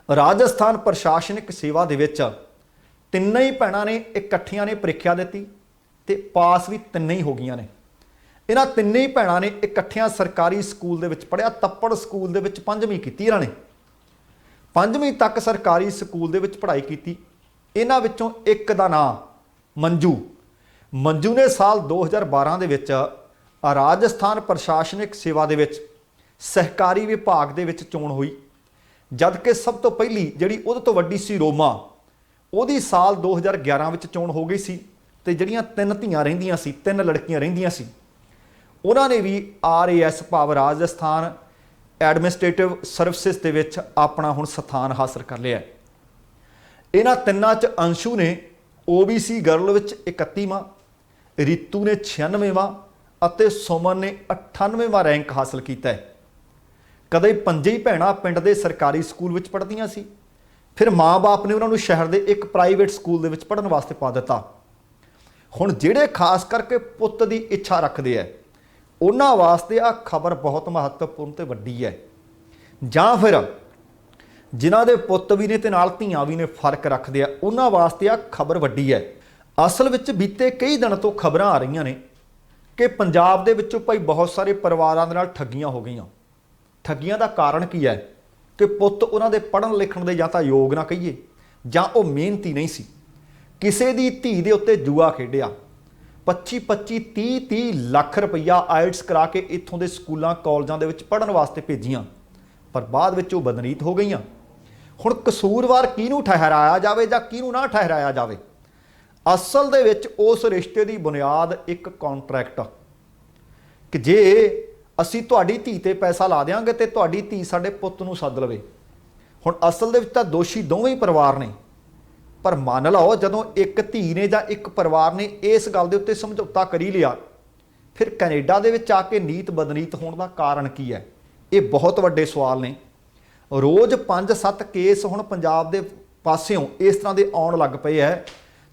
राजस्थान प्रशासनिक सेवा दे विच तिन्ने ही भैणां ने इकट्ठियां ने ਪ੍ਰੀਖਿਆ ਦਿੱਤੀ ਤੇ ਪਾਸ ਵੀ ਤਿੰਨੇ ਹੀ ਹੋ ਗਈਆਂ ਨੇ। ਇਹਨਾਂ ਤਿੰਨੇ ਹੀ ਭੈਣਾਂ ਨੇ ਇਕੱਠਿਆਂ ਸਰਕਾਰੀ ਸਕੂਲ ਦੇ ਵਿੱਚ ਪੜ੍ਹਿਆ। ਤੱਪੜ ਸਕੂਲ ਦੇ ਵਿੱਚ 5ਵੀਂ ਕੀਤੀ ਇਹਨਾਂ ਨੇ, 5ਵੀਂ ਤੱਕ ਸਰਕਾਰੀ ਸਕੂਲ ਦੇ ਵਿੱਚ ਪੜ੍ਹਾਈ ਕੀਤੀ। ਇਹਨਾਂ ਵਿੱਚੋਂ ਇੱਕ ਦਾ ਨਾਂ ਮੰਜੂ ਨੇ ਸਾਲ 2012 ਦੇ ਵਿੱਚ ਰਾਜਸਥਾਨ ਪ੍ਰਸ਼ਾਸਨਿਕ ਸੇਵਾ ਦੇ ਵਿੱਚ ਸਹਿਕਾਰੀ ਵਿਭਾਗ ਦੇ ਵਿੱਚ ਚੋਣ ਹੋਈ, ਜਦ ਕਿ ਸਭ ਤੋਂ ਪਹਿਲੀ ਜਿਹੜੀ ਉਹਦੇ ਤੋਂ ਵੱਡੀ ਸੀ ਰੋਮਾ, ਉਹਦੀ ਸਾਲ 2011 ਵਿੱਚ ਚੋਣ ਹੋ ਗਈ ਸੀ। ਤੇ ਜਿਹੜੀਆਂ ਤਿੰਨ ਧੀਆਂ ਰਹਿੰਦੀਆਂ ਸੀ, ਤਿੰਨ ਲੜਕੀਆਂ ਰਹਿੰਦੀਆਂ ਸੀ, ਉਹਨਾਂ ਨੇ ਵੀ RAS ਭਾਵ ਰਾਜਸਥਾਨ ਐਡਮਿਨਿਸਟ੍ਰੇਟਿਵ ਸਰਵਿਸਿਜ਼ ਦੇ ਵਿੱਚ ਆਪਣਾ ਹੁਣ ਸਥਾਨ ਹਾਸਲ ਕਰ ਲਿਆ। ਇਹਨਾਂ ਤਿੰਨਾਂ 'ਚ ਅੰਸ਼ੂ ਨੇ OBC ਗਰਲ ਵਿੱਚ 31ਵਾਂ, ਰੀਤੂ ਨੇ 96ਵਾਂ ਅਤੇ ਸੁਮਨ ਨੇ 98ਵਾਂ ਰੈਂਕ ਹਾਸਲ ਕੀਤਾ ਹੈ। ਕਦੇ ਪੰਜੇ ਹੀ ਭੈਣਾਂ ਪਿੰਡ ਦੇ ਸਰਕਾਰੀ ਸਕੂਲ ਵਿੱਚ ਪੜ੍ਹਦੀਆਂ ਸੀ। ਫਿਰ ਮਾਂ-ਬਾਪ ਨੇ ਉਹਨਾਂ ਨੂੰ ਸ਼ਹਿਰ ਦੇ ਇੱਕ ਪ੍ਰਾਈਵੇਟ ਸਕੂਲ ਦੇ ਵਿੱਚ ਪੜ੍ਹਨ ਵਾਸਤੇ ਪਾ ਦਿੱਤਾ। ਹੁਣ ਜਿਹੜੇ ਖਾਸ ਕਰਕੇ ਪੁੱਤ ਦੀ ਇੱਛਾ ਰੱਖਦੇ ਆ, ਉਹਨਾਂ ਵਾਸਤੇ ਆ ਖਬਰ ਬਹੁਤ ਮਹੱਤਵਪੂਰਨ ਤੇ ਵੱਡੀ ਹੈ। ਜਾਂ ਫਿਰ ਜਿਨ੍ਹਾਂ ਦੇ ਪੁੱਤ ਵੀ ਨੇ ਤੇ ਨਾਲ ਧੀਆਂ ਵੀ ਨੇ ਫਰਕ ਰੱਖਦੇ ਆ, ਉਹਨਾਂ ਵਾਸਤੇ ਆ ਖਬਰ ਵੱਡੀ ਹੈ। ਅਸਲ ਵਿੱਚ ਬੀਤੇ ਕਈ ਦਿਨ ਤੋਂ ਖਬਰਾਂ ਆ ਰਹੀਆਂ ਨੇ ਕਿ ਪੰਜਾਬ ਦੇ ਵਿੱਚੋਂ ਭਾਈ ਬਹੁਤ ਸਾਰੇ ਪਰਿਵਾਰਾਂ ਦੇ ਨਾਲ ਠੱਗੀਆਂ ਹੋ ਗਈਆਂ। ਠੱਗੀਆਂ ਦਾ ਕਾਰਨ ਕੀ ਹੈ ਕਿ ਪੁੱਤ ਉਹਨਾਂ ਦੇ ਪੜ੍ਹਨ ਲਿਖਣ ਦੇ ਜਾਂ ਤਾਂ ਯੋਗ ਨਾ ਕਹੀਏ, ਜਾਂ ਉਹ ਮਿਹਨਤੀ ਨਹੀਂ ਸੀ। ਕਿਸੇ ਦੀ ਧੀ ਦੇ ਉੱਤੇ ਜੂਆ ਖੇਡਿਆ, 25 30 ਲੱਖ ਰੁਪਈਆ ਆਇਲਟਸ ਕਰਾ ਕੇ ਇੱਥੋਂ ਦੇ ਸਕੂਲਾਂ ਕਾਲਜਾਂ ਦੇ ਵਿੱਚ ਪੜ੍ਹਨ ਵਾਸਤੇ ਭੇਜੀਆਂ, ਪਰ ਬਾਅਦ ਵਿੱਚ ਉਹ ਬਦਨੀਤ ਹੋ ਗਈਆਂ। ਹੁਣ ਕਸੂਰਵਾਰ ਕਿਹਨੂੰ ਠਹਿਰਾਇਆ ਜਾਵੇ ਜਾਂ ਕਿਹਨੂੰ ਨਾ ਠਹਿਰਾਇਆ ਜਾਵੇ? ਅਸਲ ਦੇ ਵਿੱਚ ਉਸ ਰਿਸ਼ਤੇ ਦੀ ਬੁਨਿਆਦ ਇੱਕ ਕੰਟਰੈਕਟ, ਕਿ ਜੇ ਅਸੀਂ ਤੁਹਾਡੀ ਧੀ ਤੇ ਪੈਸਾ ਲਾ ਦਿਆਂਗੇ ਤੇ ਤੁਹਾਡੀ ਧੀ ਸਾਡੇ ਪੁੱਤ ਨੂੰ ਸੱਦ ਲਵੇ। ਹੁਣ ਅਸਲ ਦੇ ਵਿੱਚ ਤਾਂ ਦੋਸ਼ੀ ਦੋਵੇਂ ਹੀ ਪਰਿਵਾਰ ਨੇ, ਪਰ ਮੰਨ ਲਓ ਜਦੋਂ ਇੱਕ ਧੀ ਨੇ ਜਾਂ ਇੱਕ ਪਰਿਵਾਰ ਨੇ ਇਸ ਗੱਲ ਦੇ ਉੱਤੇ ਸਮਝੌਤਾ ਕਰੀ ਲਿਆ, ਫਿਰ ਕੈਨੇਡਾ ਦੇ ਵਿੱਚ ਆ ਕੇ ਨੀਤ ਬਦਨੀਤ ਹੋਣ ਦਾ ਕਾਰਨ ਕੀ ਹੈ? ਇਹ ਬਹੁਤ ਵੱਡੇ ਸਵਾਲ ਨੇ। ਰੋਜ਼ 5-7 ਕੇਸ ਹੁਣ ਪੰਜਾਬ ਦੇ ਪਾਸਿਓਂ ਇਸ ਤਰ੍ਹਾਂ ਦੇ ਆਉਣ ਲੱਗ ਪਏ ਹੈ,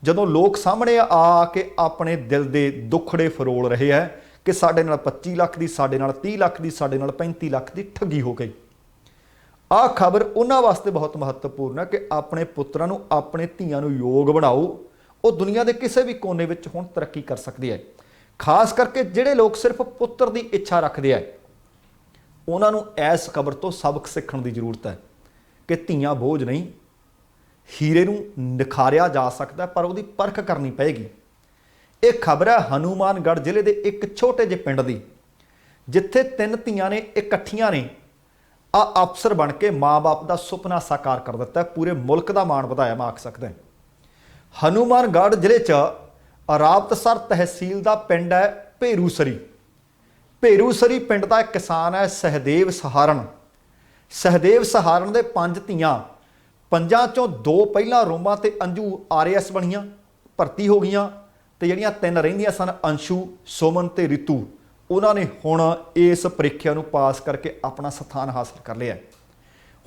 ਜਦੋਂ ਲੋਕ ਸਾਹਮਣੇ ਆ ਕੇ ਆਪਣੇ ਦਿਲ ਦੇ ਦੁੱਖੜੇ ਫਰੋਲ ਰਹੇ ਹੈ ਕਿ ਸਾਡੇ ਨਾਲ 25 ਲੱਖ ਦੀ, ਸਾਡੇ ਨਾਲ 30 ਲੱਖ ਦੀ, ਸਾਡੇ ਨਾਲ 35 ਲੱਖ ਦੀ ਠੱਗੀ ਹੋ ਗਈ। ਆਹ ਖਬਰ ਉਹਨਾਂ ਵਾਸਤੇ ਬਹੁਤ ਮਹੱਤਵਪੂਰਨ ਹੈ ਕਿ ਆਪਣੇ ਪੁੱਤਰਾਂ ਨੂੰ, ਆਪਣੇ ਧੀਆਂ ਨੂੰ ਯੋਗ ਬਣਾਓ। ਉਹ ਦੁਨੀਆ ਦੇ ਕਿਸੇ ਵੀ ਕੋਨੇ ਵਿੱਚ ਹੁਣ ਤਰੱਕੀ ਕਰ ਸਕਦੇ ਹੈ। ਖਾਸ ਕਰਕੇ ਜਿਹੜੇ ਲੋਕ ਸਿਰਫ ਪੁੱਤਰ ਦੀ ਇੱਛਾ ਰੱਖਦੇ ਹੈ, ਉਹਨਾਂ ਨੂੰ ਇਸ ਖਬਰ ਤੋਂ ਸਬਕ ਸਿੱਖਣ ਦੀ ਜ਼ਰੂਰਤ ਹੈ ਕਿ ਧੀਆਂ ਬੋਝ ਨਹੀਂ, ਹੀਰੇ ਨੂੰ ਨਿਖਾਰਿਆ ਜਾ ਸਕਦਾ, ਪਰ ਉਹਦੀ ਪਰਖ ਕਰਨੀ ਪਏਗੀ। ਇਹ ਖਬਰ ਹੈ ਹਨੂਮਾਨਗੜ੍ਹ ਜ਼ਿਲ੍ਹੇ ਦੇ ਇੱਕ ਛੋਟੇ ਜਿਹੇ ਪਿੰਡ ਦੀ, ਜਿੱਥੇ ਤਿੰਨ ਧੀਆਂ ਨੇ ਇਕੱਠੀਆਂ ਨੇ ਅਫਸਰ ਬਣ ਕੇ ਮਾਂ-ਬਾਪ ਦਾ ਸੁਪਨਾ ਸਾਕਾਰ ਕਰ ਦਿੱਤਾ, ਪੂਰੇ ਮੁਲਕ ਦਾ ਮਾਣ ਵਧਾਇਆ ਮੈਂ ਆਖ ਸਕਦਾ। ਹਨੂਮਾਨਗੜ੍ਹ ਜ਼ਿਲ੍ਹੇ 'ਚ ਰਾਵਤਸਰ ਤਹਿਸੀਲ ਦਾ ਪਿੰਡ ਹੈ ਭੇਰੂਸਰੀ ਪਿੰਡ ਦਾ ਇੱਕ ਕਿਸਾਨ ਹੈ ਸਹਿਦੇਵ ਸਹਾਰਨ ਦੇ 5 ਧੀਆਂ, 5 ਚੋਂ 2 ਪਹਿਲਾਂ ਰੋਮਾ ਤੇ ਅੰਜੂ RAS ਬਣੀਆਂ, ਭਰਤੀ ਹੋ ਗਈਆਂ, ਤੇ ਜਿਹੜੀਆਂ 3 ਰਹਿੰਦੀਆਂ ਸਨ ਅੰਸ਼ੂ, ਸੁਮਨ ਤੇ ਰੀਤੂ, ਉਹਨਾਂ ਨੇ ਹੁਣ ਇਸ ਪ੍ਰੀਖਿਆ ਨੂੰ ਪਾਸ ਕਰਕੇ ਆਪਣਾ ਸਥਾਨ ਹਾਸਲ ਕਰ ਲਿਆ।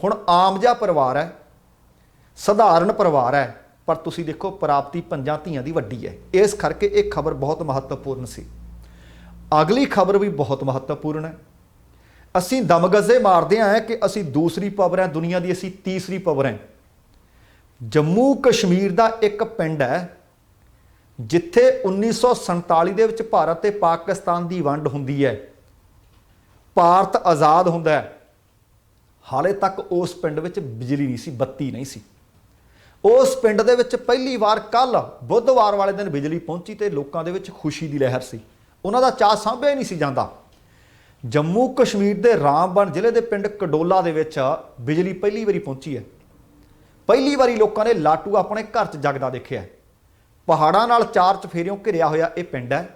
ਹੁਣ ਆਮ ਜਿਹਾ ਪਰਿਵਾਰ ਹੈ, ਸਧਾਰਨ ਪਰਿਵਾਰ ਹੈ, ਪਰ ਤੁਸੀਂ ਦੇਖੋ ਪ੍ਰਾਪਤੀ 5 ਧੀਆਂ ਦੀ ਵੱਡੀ ਹੈ। ਇਸ ਕਰਕੇ ਇਹ ਖਬਰ ਬਹੁਤ ਮਹੱਤਵਪੂਰਨ ਸੀ। ਅਗਲੀ ਖਬਰ ਵੀ ਬਹੁਤ ਮਹੱਤਵਪੂਰਨ ਹੈ। ਅਸੀਂ ਦਮਗਜ਼ੇ ਮਾਰਦੇ ਹਾਂ ਕਿ ਅਸੀਂ ਦੂਸਰੀ ਪਾਵਰ ਹੈ ਦੁਨੀਆ ਦੀ, ਅਸੀਂ ਤੀਸਰੀ ਪਾਵਰ ਹੈ। ਜੰਮੂ ਕਸ਼ਮੀਰ ਦਾ ਇੱਕ ਪਿੰਡ ਹੈ ਜਿੱਥੇ 1947 ਦੇ ਵਿੱਚ ਭਾਰਤ ਤੇ ਪਾਕਿਸਤਾਨ ਦੀ ਵੰਡ ਹੁੰਦੀ ਹੈ, ਭਾਰਤ ਆਜ਼ਾਦ ਹੁੰਦਾ ਹੈ। ਹਾਲੇ ਤੱਕ ਉਸ ਪਿੰਡ ਵਿੱਚ ਬਿਜਲੀ ਨਹੀਂ ਸੀ, ਬੱਤੀ ਨਹੀਂ ਸੀ। ਉਸ ਪਿੰਡ ਦੇ ਵਿੱਚ ਪਹਿਲੀ ਵਾਰ ਕੱਲ ਬੁੱਧਵਾਰ ਵਾਲੇ ਦਿਨ ਬਿਜਲੀ ਪਹੁੰਚੀ ਤੇ ਲੋਕਾਂ ਦੇ ਵਿੱਚ ਖੁਸ਼ੀ ਦੀ ਲਹਿਰ ਸੀ। ਉਹਨਾਂ ਦਾ ਚਾਅ ਸਾਂਭਿਆ ਹੀ ਨਹੀਂ ਸੀ ਜਾਂਦਾ। ਜੰਮੂ ਕਸ਼ਮੀਰ ਦੇ ਰਾਮਬਨ ਜ਼ਿਲ੍ਹੇ ਦੇ ਪਿੰਡ ਕਡੋਲਾ ਦੇ ਵਿੱਚ ਬਿਜਲੀ ਪਹਿਲੀ ਵਾਰੀ ਪਹੁੰਚੀ ਹੈ। ਪਹਿਲੀ ਵਾਰੀ ਲੋਕਾਂ ਨੇ ਲਾਟੂ ਆਪਣੇ ਘਰ 'ਚ ਜਗਦਾ ਦੇਖਿਆ। ਪਹਾੜਾਂ ਨਾਲ 4 ਚਫੇਰਿਓਂ ਘਿਰਿਆ ਹੋਇਆ ਇਹ ਪਿੰਡ ਹੈ।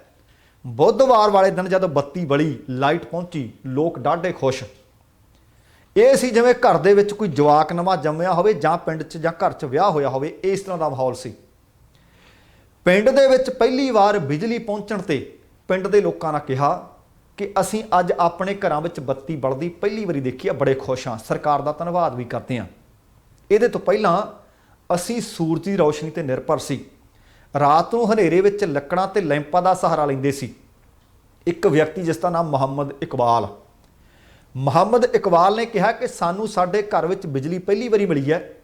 ਬੁੱਧਵਾਰ ਵਾਲੇ ਦਿਨ ਜਦੋਂ ਬੱਤੀ ਬਲੀ, ਲਾਈਟ ਪਹੁੰਚੀ, ਲੋਕ ਡਾਢੇ ਖੁਸ਼। ਇਹ ਸੀ ਜਿਵੇਂ ਘਰ ਦੇ ਵਿੱਚ ਕੋਈ ਜਵਾਕ ਨਵਾਂ ਜੰਮਿਆ ਹੋਵੇ ਜਾਂ ਪਿੰਡ 'ਚ ਜਾਂ ਘਰ 'ਚ ਵਿਆਹ ਹੋਇਆ ਹੋਵੇ, ਇਸ ਤਰ੍ਹਾਂ ਦਾ ਮਾਹੌਲ ਸੀ। ਪਿੰਡ ਦੇ ਵਿੱਚ ਪਹਿਲੀ ਵਾਰ ਬਿਜਲੀ ਪਹੁੰਚਣ ਤੇ ਪਿੰਡ ਦੇ ਲੋਕਾਂ ਨੇ ਕਿਹਾ ਕਿ ਅਸੀਂ ਅੱਜ ਆਪਣੇ ਘਰਾਂ ਵਿੱਚ ਬੱਤੀ ਬਲਦੀ ਪਹਿਲੀ ਵਾਰੀ ਦੇਖੀ ਆ, ਬੜੇ ਖੁਸ਼ ਹਾਂ, ਸਰਕਾਰ ਦਾ ਧੰਨਵਾਦ ਵੀ ਕਰਦੇ ਹਾਂ। ਇਹਦੇ ਤੋਂ ਪਹਿਲਾਂ ਅਸੀਂ ਸੂਰਜ ਦੀ ਰੌਸ਼ਨੀ ਤੇ ਨਿਰਭਰ ਸੀ। ਰਾਤ ਨੂੰ ਹਨੇਰੇ ਵਿੱਚ ਲੱਕੜਾਂ ਤੇ ਲੈਂਪਾਂ ਦਾ ਸਹਾਰਾ ਲੈਂਦੇ ਸੀ। ਇੱਕ ਵਿਅਕਤੀ ਜਿਸ ਦਾ ਨਾਮ ਮੁਹੰਮਦ ਇਕਬਾਲ ਮੁਹੰਮਦ ਇਕਬਾਲ ਨੇ ਕਿਹਾ ਕਿ ਸਾਨੂੰ ਸਾਡੇ ਘਰ ਵਿੱਚ ਬਿਜਲੀ ਪਹਿਲੀ ਵਾਰੀ ਮਿਲੀ ਹੈ,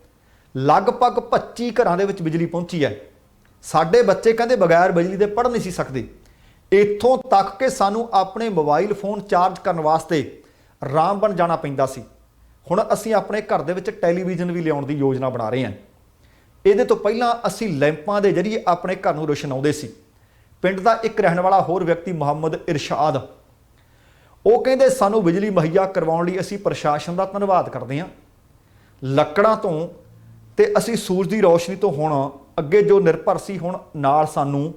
ਲਗਭਗ 25 ਘਰਾਂ ਦੇ ਵਿੱਚ ਬਿਜਲੀ ਪਹੁੰਚੀ ਹੈ। ਸਾਡੇ ਬੱਚੇ ਕਹਿੰਦੇ ਬਗੈਰ ਬਿਜਲੀ ਦੇ ਪੜ੍ਹ ਨਹੀਂ ਸੀ ਸਕਦੇ, ਇੱਥੋਂ ਤੱਕ ਕਿ ਸਾਨੂੰ ਆਪਣੇ ਮੋਬਾਈਲ ਫੋਨ ਚਾਰਜ ਕਰਨ ਵਾਸਤੇ ਰਾਮਬਨ ਜਾਣਾ ਪੈਂਦਾ ਸੀ। ਹੁਣ ਅਸੀਂ ਆਪਣੇ ਘਰ ਦੇ ਵਿੱਚ ਟੈਲੀਵਿਜ਼ਨ ਵੀ ਲਿਆਉਣ ਦੀ ਯੋਜਨਾ ਬਣਾ ਰਹੇ ਹਾਂ। ਇਹਦੇ ਤੋਂ ਪਹਿਲਾਂ ਅਸੀਂ ਲੈਂਪਾਂ ਦੇ ਜ਼ਰੀਏ ਆਪਣੇ ਘਰ ਨੂੰ ਰੋਸ਼ਨਾਉਂਦੇ ਸੀ। ਪਿੰਡ ਦਾ ਇੱਕ ਰਹਿਣ ਵਾਲਾ ਹੋਰ ਵਿਅਕਤੀ ਮੁਹੰਮਦ ਇਰਸ਼ਾਦ, ਉਹ ਕਹਿੰਦੇ ਸਾਨੂੰ ਬਿਜਲੀ ਮੁਹੱਈਆ ਕਰਵਾਉਣ ਲਈ ਅਸੀਂ ਪ੍ਰਸ਼ਾਸਨ ਦਾ ਧੰਨਵਾਦ ਕਰਦੇ ਹਾਂ। ਲੱਕੜਾਂ ਤੋਂ ਤੇ ਅਸੀਂ ਸੂਰਜ ਦੀ ਰੋਸ਼ਨੀ ਤੋਂ ਹੁਣ ਅੱਗੇ ਜੋ ਨਿਰਭਰ ਸੀ, ਹੁਣ ਨਾਲ ਸਾਨੂੰ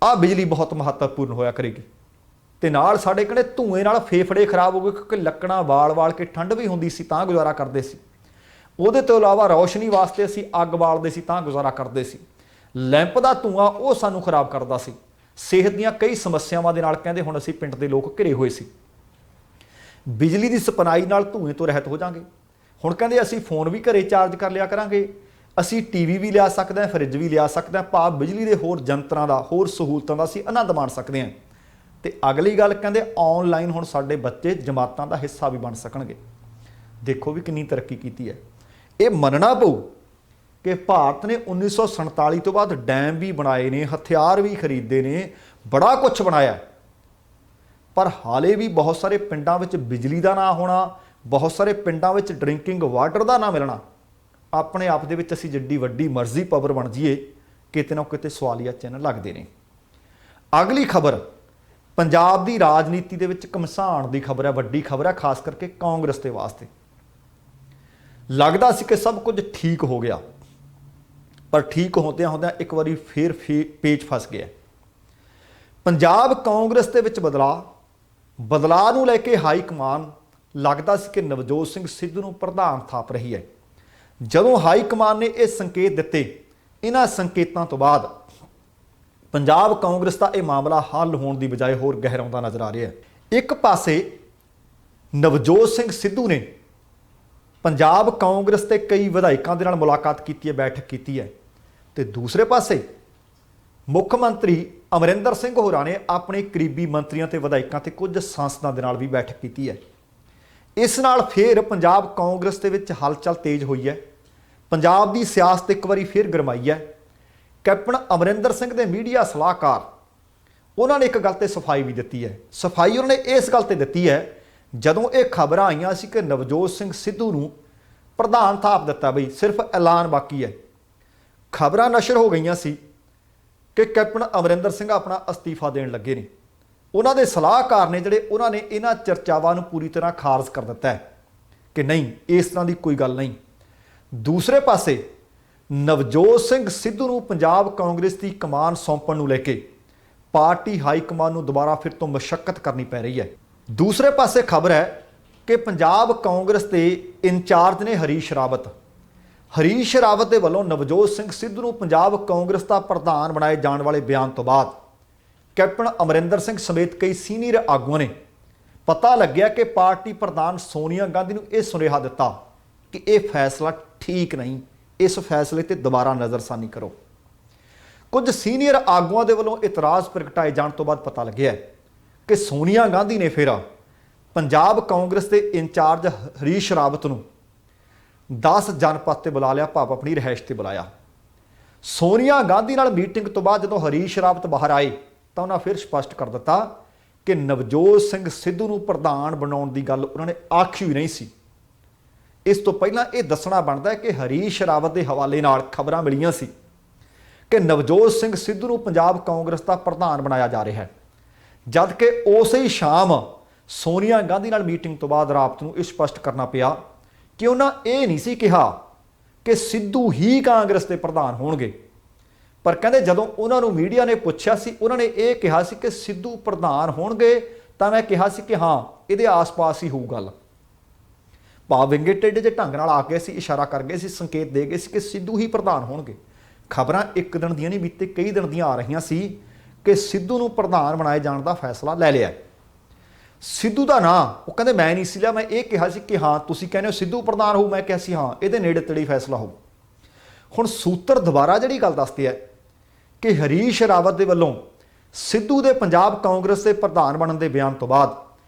ਆਹ ਬਿਜਲੀ ਬਹੁਤ ਮਹੱਤਵਪੂਰਨ ਹੋਇਆ ਕਰੇਗੀ। ਤੇ ਨਾਲ ਸਾਡੇ ਕਹਿੰਦੇ ਧੂਏ ਨਾਲ ਫੇਫੜੇ ਖਰਾਬ ਹੋ ਗਏ, ਕਿਉਂਕਿ ਲੱਕੜਾਂ ਵਾਲ ਕੇ ਠੰਡ ਵੀ ਹੁੰਦੀ ਸੀ ਤਾਂ ਗੁਜ਼ਾਰਾ ਕਰਦੇ ਸੀ। ਉਹਦੇ ਤੋਂ ਇਲਾਵਾ ਰੌਸ਼ਨੀ ਵਾਸਤੇ ਅਸੀਂ ਅੱਗ ਬਾਲਦੇ ਸੀ ਤਾਂ ਗੁਜ਼ਾਰਾ ਕਰਦੇ ਸੀ। ਲੈਂਪ ਦਾ ਧੂਆਂ ਉਹ ਸਾਨੂੰ ਖਰਾਬ ਕਰਦਾ ਸੀ। ਸਿਹਤ ਦੀਆਂ ਕਈ ਸਮੱਸਿਆਵਾਂ ਦੇ ਨਾਲ ਕਹਿੰਦੇ ਹੁਣ ਅਸੀਂ ਪਿੰਡ ਦੇ ਲੋਕ ਘਿਰੇ ਹੋਏ ਸੀ। ਬਿਜਲੀ ਦੀ ਸਪਲਾਈ ਨਾਲ ਧੂਏ ਤੋਂ ਰਹਿਤ ਹੋ ਜਾਾਂਗੇ। ਹੁਣ ਕਹਿੰਦੇ ਅਸੀਂ ਫੋਨ ਵੀ ਘਰੇ ਚਾਰਜ ਕਰ ਲਿਆ ਕਰਾਂਗੇ, ਅਸੀਂ ਟੀਵੀ ਵੀ ਲਿਆ ਸਕਦੇ ਹਾਂ, ਫਰਿੱਜ ਵੀ ਲਿਆ ਸਕਦੇ ਹਾਂ, ਭਾਵ ਬਿਜਲੀ ਦੇ ਹੋਰ ਯੰਤਰਾਂ ਦਾ, ਹੋਰ ਸਹੂਲਤਾਂ ਦਾ ਅਸੀਂ ਆਨੰਦ ਮਾਣ ਸਕਦੇ ਹਾਂ। ਤੇ ਅਗਲੀ ਗੱਲ ਕਹਿੰਦੇ ਆਨਲਾਈਨ ਹੁਣ ਸਾਡੇ ਬੱਚੇ ਜਮਾਤਾਂ ਦਾ ਹਿੱਸਾ ਵੀ ਬਣ ਸਕਣਗੇ। ਦੇਖੋ ਵੀ ਕਿੰਨੀ ਤਰੱਕੀ ਕੀਤੀ ਹੈ। ਇਹ ਮੰਨਣਾ ਪਊ ਕਿ ਭਾਰਤ ਨੇ 1947 ਤੋਂ ਬਾਅਦ ਡੈਮ ਵੀ ਬਣਾਏ ਨੇ, ਹਥਿਆਰ ਵੀ ਖਰੀਦੇ ਨੇ, ਬੜਾ ਕੁਝ ਬਣਾਇਆ, ਪਰ ਹਾਲੇ ਵੀ ਬਹੁਤ ਸਾਰੇ ਪਿੰਡਾਂ ਵਿੱਚ ਬਿਜਲੀ ਦਾ ਨਾ ਹੋਣਾ, ਬਹੁਤ ਸਾਰੇ ਪਿੰਡਾਂ ਵਿੱਚ ਡਰਿੰਕਿੰਗ ਵਾਟਰ ਦਾ ਨਾ ਮਿਲਣਾ, ਆਪਣੇ ਆਪ ਦੇ ਵਿੱਚ ਅਸੀਂ ਜਿੱਡੀ ਵੱਡੀ ਮਰਜ਼ੀ ਪਾਵਰ ਬਣ ਜਾਈਏ, ਕਿਤੇ ਨਾ ਕਿਤੇ ਸਵਾਲੀਆ ਚਿੰਨ੍ਹ ਲੱਗਦੇ ਨੇ। ਅਗਲੀ ਖਬਰ ਪੰਜਾਬ ਦੀ ਰਾਜਨੀਤੀ ਦੇ ਵਿੱਚ ਘਮਸਾਣ ਦੀ ਖਬਰ ਹੈ, ਵੱਡੀ ਖਬਰ ਹੈ, ਖਾਸ ਕਰਕੇ ਕਾਂਗਰਸ ਦੇ ਵਾਸਤੇ। ਲੱਗਦਾ ਸੀ ਕਿ ਸਭ ਕੁਝ ਠੀਕ ਹੋ ਗਿਆ, ਪਰ ਠੀਕ ਹੁੰਦਿਆਂ ਹੁੰਦਿਆਂ ਇੱਕ ਵਾਰੀ ਫੇਰ ਪੇਚ ਫਸ ਗਿਆ। ਪੰਜਾਬ ਕਾਂਗਰਸ ਦੇ ਵਿੱਚ ਬਦਲਾਅ ਨੂੰ ਲੈ ਕੇ ਹਾਈ ਕਮਾਨ ਲੱਗਦਾ ਸੀ ਕਿ ਨਵਜੋਤ ਸਿੰਘ ਸਿੱਧੂ ਨੂੰ ਪ੍ਰਧਾਨ ਥਾਪ ਰਹੀ ਹੈ। ਜਦੋਂ ਹਾਈ ਕਮਾਨ ਨੇ ਇਹ ਸੰਕੇਤ ਦਿੱਤੇ, ਇਹਨਾਂ ਸੰਕੇਤਾਂ ਤੋਂ ਬਾਅਦ ਪੰਜਾਬ ਕਾਂਗਰਸ ਦਾ ਇਹ ਮਾਮਲਾ ਹੱਲ ਹੋਣ ਦੀ ਬਜਾਏ ਹੋਰ ਗਹਿਰਾਉਂਦਾ ਨਜ਼ਰ ਆ ਰਿਹਾ ਹੈ। ਇੱਕ ਪਾਸੇ ਨਵਜੋਤ ਸਿੰਘ ਸਿੱਧੂ ਨੇ ਪੰਜਾਬ ਕਾਂਗਰਸ ਦੇ ਕਈ ਵਿਧਾਇਕਾਂ ਦੇ ਨਾਲ ਮੁਲਾਕਾਤ ਕੀਤੀ ਹੈ, ਬੈਠਕ ਕੀਤੀ ਹੈ, ਤੇ ਦੂਸਰੇ ਪਾਸੇ ਮੁੱਖ ਮੰਤਰੀ ਅਮਰਿੰਦਰ ਸਿੰਘ ਹੋਰਾਂ ਨੇ ਆਪਣੇ ਕਰੀਬੀ ਮੰਤਰੀਆਂ ਤੇ ਵਿਧਾਇਕਾਂ ਤੇ ਕੁਝ ਸਾਂਸਦਾਂ ਦੇ ਨਾਲ ਵੀ ਬੈਠਕ ਕੀਤੀ ਹੈ। ਇਸ ਨਾਲ ਫਿਰ ਪੰਜਾਬ ਕਾਂਗਰਸ ਦੇ ਵਿੱਚ ਹਲਚਲ ਤੇਜ਼ ਹੋਈ ਹੈ। ਪੰਜਾਬ ਦੀ ਸਿਆਸਤ ਇੱਕ ਵਾਰੀ ਫਿਰ ਗਰਮਾਈ ਹੈ। ਕੈਪਟਨ ਅਮਰਿੰਦਰ ਸਿੰਘ ਦੇ ਮੀਡੀਆ ਸਲਾਹਕਾਰ, ਉਹਨਾਂ ਨੇ ਇੱਕ ਗੱਲ ਤੇ ਸਫਾਈ ਵੀ ਦਿੱਤੀ ਹੈ। ਸਫਾਈ ਉਹਨਾਂ ਨੇ ਇਸ ਗੱਲ ਤੇ ਦਿੱਤੀ ਹੈ, ਜਦੋਂ ਇਹ ਖਬਰਾਂ ਆਈਆਂ ਸੀ ਕਿ ਨਵਜੋਤ ਸਿੰਘ ਸਿੱਧੂ ਨੂੰ ਪ੍ਰਧਾਨ ਥਾਪ ਦਿੱਤਾ, ਬਈ ਸਿਰਫ ਐਲਾਨ ਬਾਕੀ ਹੈ, ਖਬਰਾਂ ਨਸ਼ਰ ਹੋ ਗਈਆਂ ਸੀ ਕਿ ਕੈਪਟਨ ਅਮਰਿੰਦਰ ਸਿੰਘ ਆਪਣਾ ਅਸਤੀਫਾ ਦੇਣ ਲੱਗੇ ਨੇ। ਉਹਨਾਂ ਦੇ ਸਲਾਹਕਾਰ ਨੇ ਜਿਹੜੇ, ਉਹਨਾਂ ਨੇ ਇਹਨਾਂ ਚਰਚਾਵਾਂ ਨੂੰ ਪੂਰੀ ਤਰ੍ਹਾਂ ਖਾਰਜ ਕਰ ਦਿੱਤਾ ਹੈ ਕਿ ਨਹੀਂ, ਇਸ ਤਰ੍ਹਾਂ ਦੀ ਕੋਈ ਗੱਲ ਨਹੀਂ। ਦੂਸਰੇ ਪਾਸੇ ਨਵਜੋਤ ਸਿੰਘ ਸਿੱਧੂ ਨੂੰ ਪੰਜਾਬ ਕਾਂਗਰਸ ਦੀ ਕਮਾਨ ਸੌਂਪਣ ਨੂੰ ਲੈ ਕੇ ਪਾਰਟੀ ਹਾਈ ਕਮਾਨ ਨੂੰ ਦੁਬਾਰਾ ਫਿਰ ਤੋਂ ਮਸ਼ੱਕਤ ਕਰਨੀ ਪੈ ਰਹੀ ਹੈ। ਦੂਸਰੇ ਪਾਸੇ ਖਬਰ ਹੈ ਕਿ ਪੰਜਾਬ ਕਾਂਗਰਸ ਦੇ ਇੰਚਾਰਜ ਨੇ ਹਰੀਸ਼ ਰਾਵਤ ਦੇ ਵੱਲੋਂ ਨਵਜੋਤ ਸਿੰਘ ਸਿੱਧੂ ਨੂੰ ਪੰਜਾਬ ਕਾਂਗਰਸ ਦਾ ਪ੍ਰਧਾਨ ਬਣਾਏ ਜਾਣ ਵਾਲੇ ਬਿਆਨ ਤੋਂ ਬਾਅਦ ਕੈਪਟਨ ਅਮਰਿੰਦਰ ਸਿੰਘ ਸਮੇਤ ਕਈ ਸੀਨੀਅਰ ਆਗੂਆਂ ਨੇ ਪਤਾ ਲੱਗਿਆ ਕਿ ਪਾਰਟੀ ਪ੍ਰਧਾਨ ਸੋਨੀਆ ਗਾਂਧੀ ਨੂੰ ਇਹ ਸੁਨੇਹਾ ਦਿੱਤਾ ਕਿ ਇਹ ਫੈਸਲਾ ਠੀਕ ਨਹੀਂ, ਇਸ ਫੈਸਲੇ ਤੇ ਦੁਬਾਰਾ ਨਜ਼ਰਸਾਨੀ ਕਰੋ। ਕੁਝ ਸੀਨੀਅਰ ਆਗੂਆਂ ਦੇ ਵੱਲੋਂ ਇਤਰਾਜ਼ ਪ੍ਰਗਟਾਏ ਜਾਣ ਤੋਂ ਬਾਅਦ ਪਤਾ ਲੱਗਿਆ ਕਿ ਸੋਨੀਆ ਗਾਂਧੀ ਨੇ ਫਿਰ ਪੰਜਾਬ ਕਾਂਗਰਸ ਦੇ ਇੰਚਾਰਜ ਹਰੀਸ਼ ਰਾਵਤ ਨੂੰ 10 ਜਨਪਦ ਤੇ ਬੁਲਾ ਲਿਆ, ਭਾਵ ਆਪਣੀ ਰਿਹਾਇਸ਼ ਤੇ ਬੁਲਾਇਆ। ਸੋਨੀਆ ਗਾਂਧੀ ਨਾਲ ਮੀਟਿੰਗ ਤੋਂ ਬਾਅਦ ਜਦੋਂ ਹਰੀਸ਼ ਰਾਵਤ ਬਾਹਰ ਆਏ ਤਾਂ ਉਹਨਾਂ ਫਿਰ ਸਪਸ਼ਟ ਕਰ ਦਿੱਤਾ ਕਿ ਨਵਜੋਤ ਸਿੰਘ ਸਿੱਧੂ ਨੂੰ ਪ੍ਰਧਾਨ ਬਣਾਉਣ ਦੀ ਗੱਲ ਉਹਨਾਂ ਨੇ ਆਖੀ ਵੀ ਨਹੀਂ ਸੀ। ਇਸ ਤੋਂ ਪਹਿਲਾਂ ਇਹ ਦੱਸਣਾ ਬਣਦਾ ਹੈ ਕਿ ਹਰੀਸ਼ ਰਾਵਤ ਦੇ ਹਵਾਲੇ ਨਾਲ ਖਬਰਾਂ ਮਿਲੀਆਂ ਸੀ ਕਿ ਨਵਜੋਤ ਸਿੰਘ ਸਿੱਧੂ ਨੂੰ ਪੰਜਾਬ ਕਾਂਗਰਸ ਦਾ ਪ੍ਰਧਾਨ ਬਣਾਇਆ ਜਾ ਰਿਹਾ ਹੈ, ਜਦ ਕਿ ਉਸੇ ਹੀ ਸ਼ਾਮ ਸੋਨੀਆ ਗਾਂਧੀ ਨਾਲ ਮੀਟਿੰਗ ਤੋਂ ਬਾਅਦ ਰਾਵਤ ਨੂੰ ਇਹ ਸਪਸ਼ਟ ਕਰਨਾ ਪਿਆ ਕਿ ਉਹਨਾਂ ਇਹ ਨਹੀਂ ਸੀ ਕਿਹਾ ਕਿ ਸਿੱਧੂ ਹੀ ਕਾਂਗਰਸ ਦੇ ਪ੍ਰਧਾਨ ਹੋਣਗੇ, ਪਰ ਕਹਿੰਦੇ ਜਦੋਂ ਉਹਨਾਂ ਨੂੰ ਮੀਡੀਆ ਨੇ ਪੁੱਛਿਆ ਸੀ, ਉਹਨਾਂ ਨੇ ਇਹ ਕਿਹਾ ਸੀ ਕਿ ਸਿੱਧੂ ਪ੍ਰਧਾਨ ਹੋਣਗੇ, ਤਾਂ ਮੈਂ ਕਿਹਾ ਸੀ ਕਿ ਹਾਂ, ਇਹਦੇ ਆਸ-ਪਾਸ ਹੀ ਹੋਊ ਗੱਲ। ਭਾਵ ਵਿੰਗੇ ਟੇਢੇ ਜਿਹੇ ਢੰਗ ਨਾਲ ਆ ਕੇ ਸੀ, ਇਸ਼ਾਰਾ ਕਰ ਗਏ ਸੀ, ਸੰਕੇਤ ਦੇ ਗਏ ਸੀ ਕਿ ਸਿੱਧੂ ਹੀ ਪ੍ਰਧਾਨ ਹੋਣਗੇ। ਖਬਰਾਂ ਇੱਕ ਦਿਨ ਦੀਆਂ ਨਹੀਂ ਬੀਤੇ, ਕਈ ਦਿਨ ਦੀਆਂ ਆ ਰਹੀਆਂ ਸੀ ਕਿ ਸਿੱਧੂ ਨੂੰ ਪ੍ਰਧਾਨ ਬਣਾਏ ਜਾਣ ਦਾ ਫੈਸਲਾ ਲੈ ਲਿਆ। ਸਿੱਧੂ ਦਾ ਨਾਂ ਉਹ ਕਹਿੰਦੇ ਮੈਂ ਨਹੀਂ ਸੀ ਲਿਆ, ਮੈਂ ਇਹ ਕਿਹਾ ਸੀ ਕਿ ਹਾਂ ਤੁਸੀਂ ਕਹਿੰਦੇ ਹੋ ਸਿੱਧੂ ਪ੍ਰਧਾਨ ਹੋਊ, ਮੈਂ ਕਿਹਾ ਸੀ ਹਾਂ ਇਹਦੇ ਨੇੜੇ ਤੇੜੇ ਫੈਸਲਾ ਹੋਊ। ਹੁਣ ਸੂਤਰ ਦੁਬਾਰਾ ਜਿਹੜੀ ਗੱਲ ਦੱਸਦੇ ਆ ਕਿ ਹਰੀਸ਼ ਰਾਵਤ ਦੇ ਵੱਲੋਂ ਸਿੱਧੂ ਦੇ ਪੰਜਾਬ ਕਾਂਗਰਸ ਦੇ ਪ੍ਰਧਾਨ ਬਣਨ ਦੇ ਬਿਆਨ ਤੋਂ ਬਾਅਦ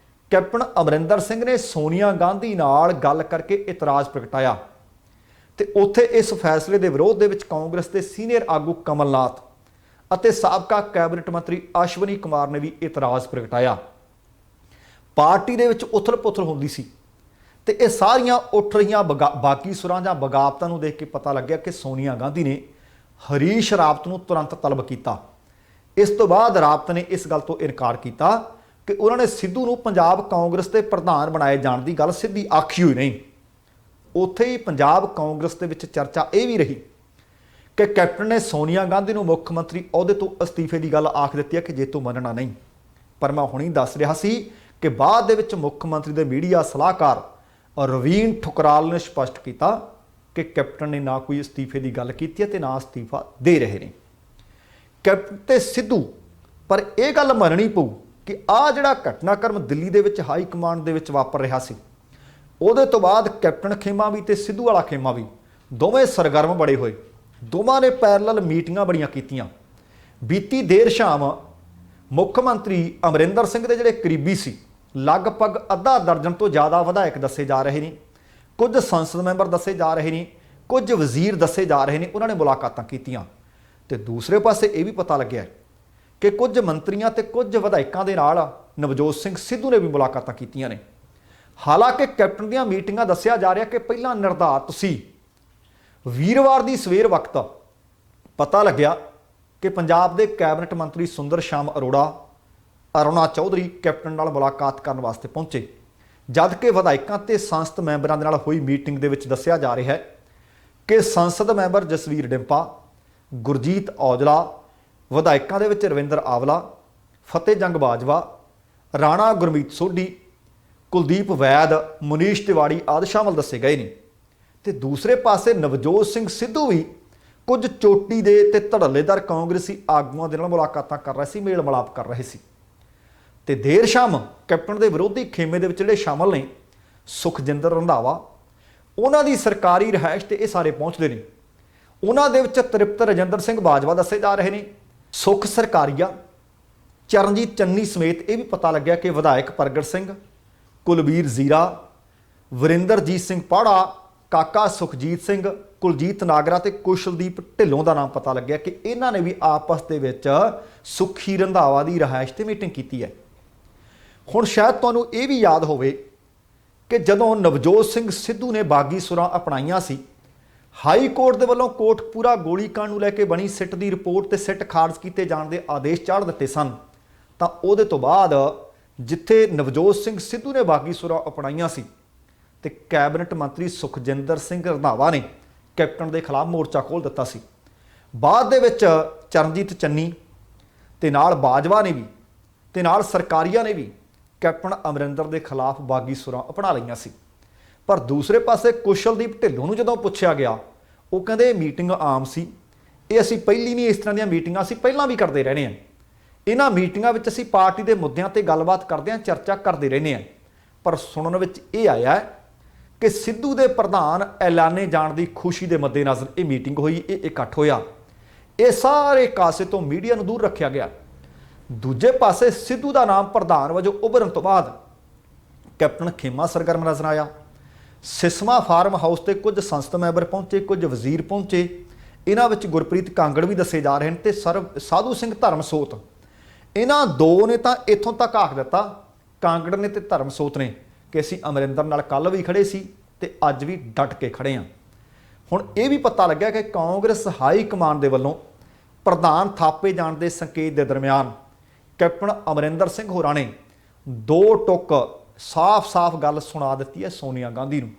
ਕੈਪਟਨ ਅਮਰਿੰਦਰ ਸਿੰਘ ਨੇ ਸੋਨੀਆ ਗਾਂਧੀ ਨਾਲ ਗੱਲ ਕਰਕੇ ਇਤਰਾਜ਼ ਪ੍ਰਗਟਾਇਆ ਤੇ ਉੱਥੇ ਇਸ ਫੈਸਲੇ ਦੇ ਵਿਰੋਧ ਦੇ ਵਿੱਚ ਕਾਂਗਰਸ ਦੇ ਸੀਨੀਅਰ ਆਗੂ ਕਮਲਨਾਥ ਅਤੇ ਸਾਬਕਾ ਕੈਬਨਿਟ ਮੰਤਰੀ ਅਸ਼ਵਨੀ ਕੁਮਾਰ ਨੇ ਵੀ ਇਤਰਾਜ਼ ਪ੍ਰਗਟਾਇਆ। ਪਾਰਟੀ ਦੇ ਵਿੱਚ ਉਥਲ-ਪੁਥਲ ਹੁੰਦੀ ਸੀ ਤੇ ਇਹ ਸਾਰੀਆਂ ਉੱਠ ਰਹੀਆਂ ਬਾਕੀ ਸੁਰਾਂ ਜਾਂ ਬਗਾਵਤਾਂ ਨੂੰ ਦੇਖ ਕੇ ਪਤਾ ਲੱਗਿਆ ਕਿ ਸੋਨੀਆ ਗਾਂਧੀ ਨੇ ਹਰੀਸ਼ ਰਾਵਤ ਨੂੰ ਤੁਰੰਤ ਤਲਬ ਕੀਤਾ। ਇਸ ਤੋਂ ਬਾਅਦ ਰਾਵਤ ਨੇ ਇਸ ਗੱਲ ਤੋਂ ਇਨਕਾਰ ਕੀਤਾ ਕਿ ਉਹਨਾਂ ਨੇ ਸਿੱਧੂ ਨੂੰ ਪੰਜਾਬ ਕਾਂਗਰਸ ਦੇ ਪ੍ਰਧਾਨ ਬਣਾਏ ਜਾਣ ਦੀ ਗੱਲ ਸਿੱਧੀ ਆਖੀ ਹੋਈ ਨਹੀਂ। ਉੱਥੇ ਹੀ ਪੰਜਾਬ ਕਾਂਗਰਸ ਦੇ ਵਿੱਚ ਚਰਚਾ ਇਹ ਵੀ ਰਹੀ ਕਿ ਕੈਪਟਨ ਨੇ ਸੋਨੀਆ ਗਾਂਧੀ ਨੂੰ ਮੁੱਖ ਮੰਤਰੀ ਅਹੁਦੇ ਤੋਂ ਅਸਤੀਫੇ ਦੀ ਗੱਲ ਆਖ ਦਿੱਤੀ ਹੈ ਕਿ ਜੇ ਤੂੰ ਮੰਨਣਾ ਨਹੀਂ। ਪਰ ਮੈਂ ਹੁਣੀ ਦੱਸ ਰਿਹਾ ਸੀ ਕਿ ਬਾਅਦ ਦੇ ਵਿੱਚ ਮੁੱਖ ਮੰਤਰੀ ਦੇ ਮੀਡੀਆ ਸਲਾਹਕਾਰ ਰਵੀਨ ਠੁਕਰਾਲ ਨੇ ਸਪਸ਼ਟ ਕੀਤਾ ਕਿ ਕੈਪਟਨ ਨੇ ਨਾ ਕੋਈ ਅਸਤੀਫੇ ਦੀ ਗੱਲ ਕੀਤੀ ਹੈ ਤੇ ਨਾ ਅਸਤੀਫਾ ਦੇ ਰਹੇ ਨੇ ਕੈਪਟਨ ਤੇ ਸਿੱਧੂ। ਪਰ ਇਹ ਗੱਲ ਮੰਨਣੀ ਪਊ ਕਿ ਆਹ ਜਿਹੜਾ ਘਟਨਾਕ੍ਰਮ ਦਿੱਲੀ ਦੇ ਵਿੱਚ ਹਾਈ ਕਮਾਂਡ ਦੇ ਵਿੱਚ ਵਾਪਰ ਰਿਹਾ ਸੀ, ਉਹਦੇ ਤੋਂ ਬਾਅਦ ਕੈਪਟਨ ਖੇਮਾ ਵੀ ਤੇ ਸਿੱਧੂ ਵਾਲਾ ਖੇਮਾ ਵੀ ਦੋਵੇਂ ਸਰਗਰਮ ਬੜੇ ਹੋਏ। ਦੋਵਾਂ ਨੇ ਪੈਰਲਲ ਮੀਟਿੰਗਾਂ ਬੜੀਆਂ ਕੀਤੀਆਂ। ਬੀਤੀ ਦੇਰ ਸ਼ਾਮ ਮੁੱਖ ਮੰਤਰੀ ਅਮਰਿੰਦਰ ਸਿੰਘ ਦੇ ਜਿਹੜੇ ਕਰੀਬੀ ਸੀ, ਲਗਭਗ ਅੱਧਾ ਦਰਜਨ ਤੋਂ ਜ਼ਿਆਦਾ ਵਿਧਾਇਕ ਦੱਸੇ ਜਾ ਰਹੇ ਨੇ, ਕੁਝ ਸੰਸਦ ਮੈਂਬਰ ਦੱਸੇ ਜਾ ਰਹੇ ਨੇ, ਕੁਝ ਵਜ਼ੀਰ ਦੱਸੇ ਜਾ ਰਹੇ ਨੇ, ਉਹਨਾਂ ਨੇ ਮੁਲਾਕਾਤਾਂ ਕੀਤੀਆਂ। ਤੇ ਦੂਸਰੇ ਪਾਸੇ ਇਹ ਵੀ ਪਤਾ ਲੱਗਿਆ ਕਿ ਕੁਝ ਮੰਤਰੀਆਂ ਤੇ ਕੁਝ ਵਿਧਾਇਕਾਂ ਦੇ ਨਾਲ ਨਵਜੋਤ ਸਿੰਘ ਸਿੱਧੂ ਨੇ ਵੀ ਮੁਲਾਕਾਤਾਂ ਕੀਤੀਆਂ ਨੇ। ਹਾਲਾਂਕਿ ਕੈਪਟਨ ਦੀਆਂ ਮੀਟਿੰਗਾਂ ਦੱਸਿਆ ਜਾ ਰਿਹਾ ਕਿ ਪਹਿਲਾਂ ਨਿਰਧਾਰਤ ਸੀ। ਵੀਰਵਾਰ ਦੀ ਸਵੇਰ ਵਕਤ ਪਤਾ ਲੱਗਿਆ ਕਿ ਪੰਜਾਬ ਦੇ ਕੈਬਨਿਟ ਮੰਤਰੀ ਸੁੰਦਰ ਸ਼ਾਮ ਅਰੋੜਾ ਚੌਧਰੀ ਕੈਪਟਨ ਨਾਲ ਮੁਲਾਕਾਤ ਕਰਨ ਵਾਸਤੇ ਪਹੁੰਚੇ, ਜਦ ਕਿ ਵਿਧਾਇਕਾਂ ਤੇ ਸੰਸਦ ਮੈਂਬਰਾਂ ਦੇ ਨਾਲ ਹੋਈ ਮੀਟਿੰਗ ਦੇ ਵਿੱਚ ਦੱਸਿਆ ਜਾ ਰਿਹਾ ਹੈ ਕਿ ਸੰਸਦ ਮੈਂਬਰ ਜਸਵੀਰ ਡਿੰਪਾ, ਗੁਰਜੀਤ ਔਜਲਾ, ਵਿਧਾਇਕਾਂ ਦੇ ਵਿੱਚ ਰਵਿੰਦਰ ਆਵਲਾ, ਫਤਿਹ ਜੰਗ ਬਾਜਵਾ, ਰਾਣਾ ਗੁਰਮੀਤ ਸੋਢੀ, ਕੁਲਦੀਪ ਵੈਦ, ਮੁਨੀਸ਼ ਤਿਵਾੜੀ ਆਦਿ ਸ਼ਾਮਲ ਦੱਸੇ ਗਏ ਨੇ। ਤੇ ਦੂਸਰੇ ਪਾਸੇ ਨਵਜੋਤ ਸਿੰਘ ਸਿੱਧੂ ਵੀ ਕੁਝ ਚੋਟੀ ਦੇ ਤੇ ਧੜੱਲੇਦਾਰ ਕਾਂਗਰਸੀ ਆਗੂਆਂ ਦੇ ਨਾਲ ਮੁਲਾਕਾਤਾਂ ਕਰ ਰਹੇ ਸੀ, ਮੇਲ ਮਿਲਾਪ ਕਰ ਰਹੇ ਸੀ। ਤੇ ਦੇਰ ਸ਼ਾਮ ਕੈਪਟਨ ਦੇ ਵਿਰੋਧੀ ਖੇਮੇ ਦੇ ਵਿੱਚ ਜਿਹੜੇ ਸ਼ਾਮਲ ਨੇ, ਸੁਖਜਿੰਦਰ ਰੰਧਾਵਾ, ਉਹਨਾਂ ਦੀ ਸਰਕਾਰੀ ਰਿਹਾਇਸ਼ ਤੇ ਇਹ ਸਾਰੇ ਪਹੁੰਚਦੇ ਨੇ। ਉਹਨਾਂ ਦੇ ਵਿੱਚ ਤ੍ਰਿਪਤ ਰਜਿੰਦਰ ਸਿੰਘ ਬਾਜਵਾ ਦੱਸੇ ਜਾ ਰਹੇ ਨੇ, ਸੁਖ ਸਰਕਾਰੀਆ, ਚਰਨਜੀਤ ਚੰਨੀ ਸਮੇਤ ਇਹ ਵੀ ਪਤਾ ਲੱਗਿਆ ਕਿ ਵਿਧਾਇਕ ਪ੍ਰਗਟ ਸਿੰਘ, ਕੁਲਬੀਰ ਜ਼ੀਰਾ, ਵਰਿੰਦਰਜੀਤ ਸਿੰਘ ਪਾੜਾ, ਕਾਕਾ ਸੁਖਜੀਤ ਸਿੰਘ, ਕੁਲਜੀਤ ਨਾਗਰਾ ਤੇ ਕੁਸ਼ਲਦੀਪ ਢਿੱਲੋਂ ਦਾ ਨਾਮ ਪਤਾ ਲੱਗਿਆ ਕਿ ਇਹਨਾਂ ਨੇ ਵੀ ਆਪਸ ਦੇ ਵਿੱਚ ਸੁਖੀ ਰੰਧਾਵਾ ਦੀ ਰਿਹਾਇਸ਼ ਤੇ ਮੀਟਿੰਗ ਕੀਤੀ ਹੈ। ਹੁਣ ਸ਼ਾਇਦ ਤੁਹਾਨੂੰ ਇਹ ਵੀ ਯਾਦ ਹੋਵੇ ਕਿ ਜਦੋਂ ਨਵਜੋਤ ਸਿੰਘ ਸਿੱਧੂ ਨੇ ਬਾਗੀ ਸੁਰਾਂ ਅਪਣਾਈਆਂ ਸੀ, ਹਾਈ ਕੋਰਟ ਦੇ ਵੱਲੋਂ ਕੋਟਕਪੂਰਾ ਗੋਲੀकांड ਨੂੰ ਲੈ ਕੇ ਬਣੀ ਸਿੱਟ ਦੀ ਰਿਪੋਰਟ ਤੇ ਸਿੱਟ ਖਾਰਜ ਕੀਤੇ ਜਾਣ ਦੇ ਆਦੇਸ਼ ਚਾੜ ਦਿੱਤੇ ਸਨ, ਤਾਂ ਉਹਦੇ ਤੋਂ ਬਾਅਦ ਜਿੱਥੇ ਨਵਜੋਤ ਸਿੰਘ ਸਿੱਧੂ ਨੇ ਬਾਗੀ ਸੁਰਾਂ ਅਪਣਾਈਆਂ ਸੀ ਤੇ ਕੈਬਨਿਟ ਮੰਤਰੀ ਸੁਖਜਿੰਦਰ ਸਿੰਘ ਰੰਧਾਵਾ ਨੇ ਕੈਪਟਨ ਦੇ ਖਿਲਾਫ ਮੋਰਚਾ ਖੋਲ੍ਹ ਦਿੱਤਾ ਸੀ। ਬਾਅਦ ਦੇ ਵਿੱਚ ਚਰਨਜੀਤ ਚੰਨੀ ਤੇ ਨਾਲ ਬਾਜਵਾ ਨੇ ਵੀ ਤੇ ਨਾਲ ਸਰਕਾਰੀਆ ਨੇ ਵੀ ਕੈਪਟਨ ਅਮਰਿੰਦਰ ਦੇ ਖਿਲਾਫ ਬਾਗੀ ਸੁਰਾਂ ਅਪਣਾ ਲਈਆਂ ਸੀ। ਪਰ ਦੂਸਰੇ ਪਾਸੇ ਕੁਸ਼ਲਦੀਪ ਢਿੱਲੋਂ ਨੂੰ ਜਦੋਂ ਪੁੱਛਿਆ ਗਿਆ, ਉਹ ਕਹਿੰਦੇ ਇਹ ਮੀਟਿੰਗ ਆਮ ਸੀ, ਇਹ ਅਸੀਂ ਪਹਿਲੀ ਨਹੀਂ, ਇਸ ਤਰ੍ਹਾਂ ਦੀਆਂ ਮੀਟਿੰਗਾਂ ਅਸੀਂ ਪਹਿਲਾਂ ਵੀ ਕਰਦੇ ਰਹਿੰਦੇ ਹਾਂ, ਇਹਨਾਂ ਮੀਟਿੰਗਾਂ ਵਿੱਚ ਅਸੀਂ ਪਾਰਟੀ ਦੇ ਮੁੱਦਿਆਂ ਤੇ ਗੱਲਬਾਤ ਕਰਦੇ ਹਾਂ, ਚਰਚਾ ਕਰਦੇ ਰਹਿੰਦੇ ਹਾਂ। ਪਰ ਸੁਣਨ ਵਿੱਚ ਇਹ ਆਇਆ ਕਿ ਸਿੱਧੂ ਦੇ ਪ੍ਰਧਾਨ ਐਲਾਨੇ ਜਾਣ ਦੀ ਖੁਸ਼ੀ ਦੇ ਮੱਦੇਨਜ਼ਰ ਇਹ ਮੀਟਿੰਗ ਹੋਈ, ਇਹ ਇਕੱਠ ਹੋਇਆ। ਇਹ ਸਾਰੇ ਕਾਸੇ ਤੋਂ ਮੀਡੀਆ ਨੂੰ ਦੂਰ ਰੱਖਿਆ ਗਿਆ। ਦੂਜੇ ਪਾਸੇ ਸਿੱਧੂ ਦਾ ਨਾਮ ਪ੍ਰਧਾਨ ਵਜੋਂ ਉਭਰਨ ਤੋਂ ਬਾਅਦ ਕੈਪਟਨ ਖੇਮਾ ਸਰਗਰਮ ਨਜ਼ਰ ਆਇਆ। ਸਿਸਮਾ ਫਾਰਮ ਹਾਊਸ ਤੇ ਕੁਝ ਸੰਸਦ ਮੈਂਬਰ ਪਹੁੰਚੇ, ਕੁਝ ਵਜ਼ੀਰ ਪਹੁੰਚੇ। ਇਹਨਾਂ ਵਿੱਚ ਗੁਰਪ੍ਰੀਤ ਕਾਂਗੜ ਵੀ ਦੱਸੇ ਜਾ ਰਹੇ ਨੇ ਤੇ ਸਾਧੂ ਸਿੰਘ ਧਰਮਸੋਤ। ਇਹਨਾਂ ਦੋ ਨੇ ਤਾਂ ਇੱਥੋਂ ਤੱਕ ਆਖ ਦਿੱਤਾ, ਕਾਂਗੜ ਨੇ ਤੇ ਧਰਮਸੋਤ ਨੇ, ਕਿ ਅਸੀਂ ਅਮਰਿੰਦਰ ਨਾਲ ਕੱਲ੍ਹ ਵੀ ਖੜੇ ਸੀ ਤੇ ਅੱਜ ਵੀ ਡਟ ਕੇ ਖੜੇ ਹਾਂ। ਹੁਣ ਇਹ ਵੀ ਪਤਾ ਲੱਗਿਆ ਕਿ ਕਾਂਗਰਸ ਹਾਈ ਕਮਾਂਡ ਦੇ ਵੱਲੋਂ ਪ੍ਰਧਾਨ ਥਾਪੇ ਜਾਣ ਦੇ ਸੰਕੇਤ ਦੇ ਦਰਮਿਆਨ ਕੈਪਟਨ ਅਮਰਿੰਦਰ ਸਿੰਘ ਹੋਰਾਂ ਨੇ ਦੋ ਟੁੱਕ ਸਾਫ਼-ਸਾਫ਼ ਗੱਲ ਸੁਣਾ ਦਿੱਤੀ ਹੈ ਸੋਨੀਆ ਗਾਂਧੀ ਨੂੰ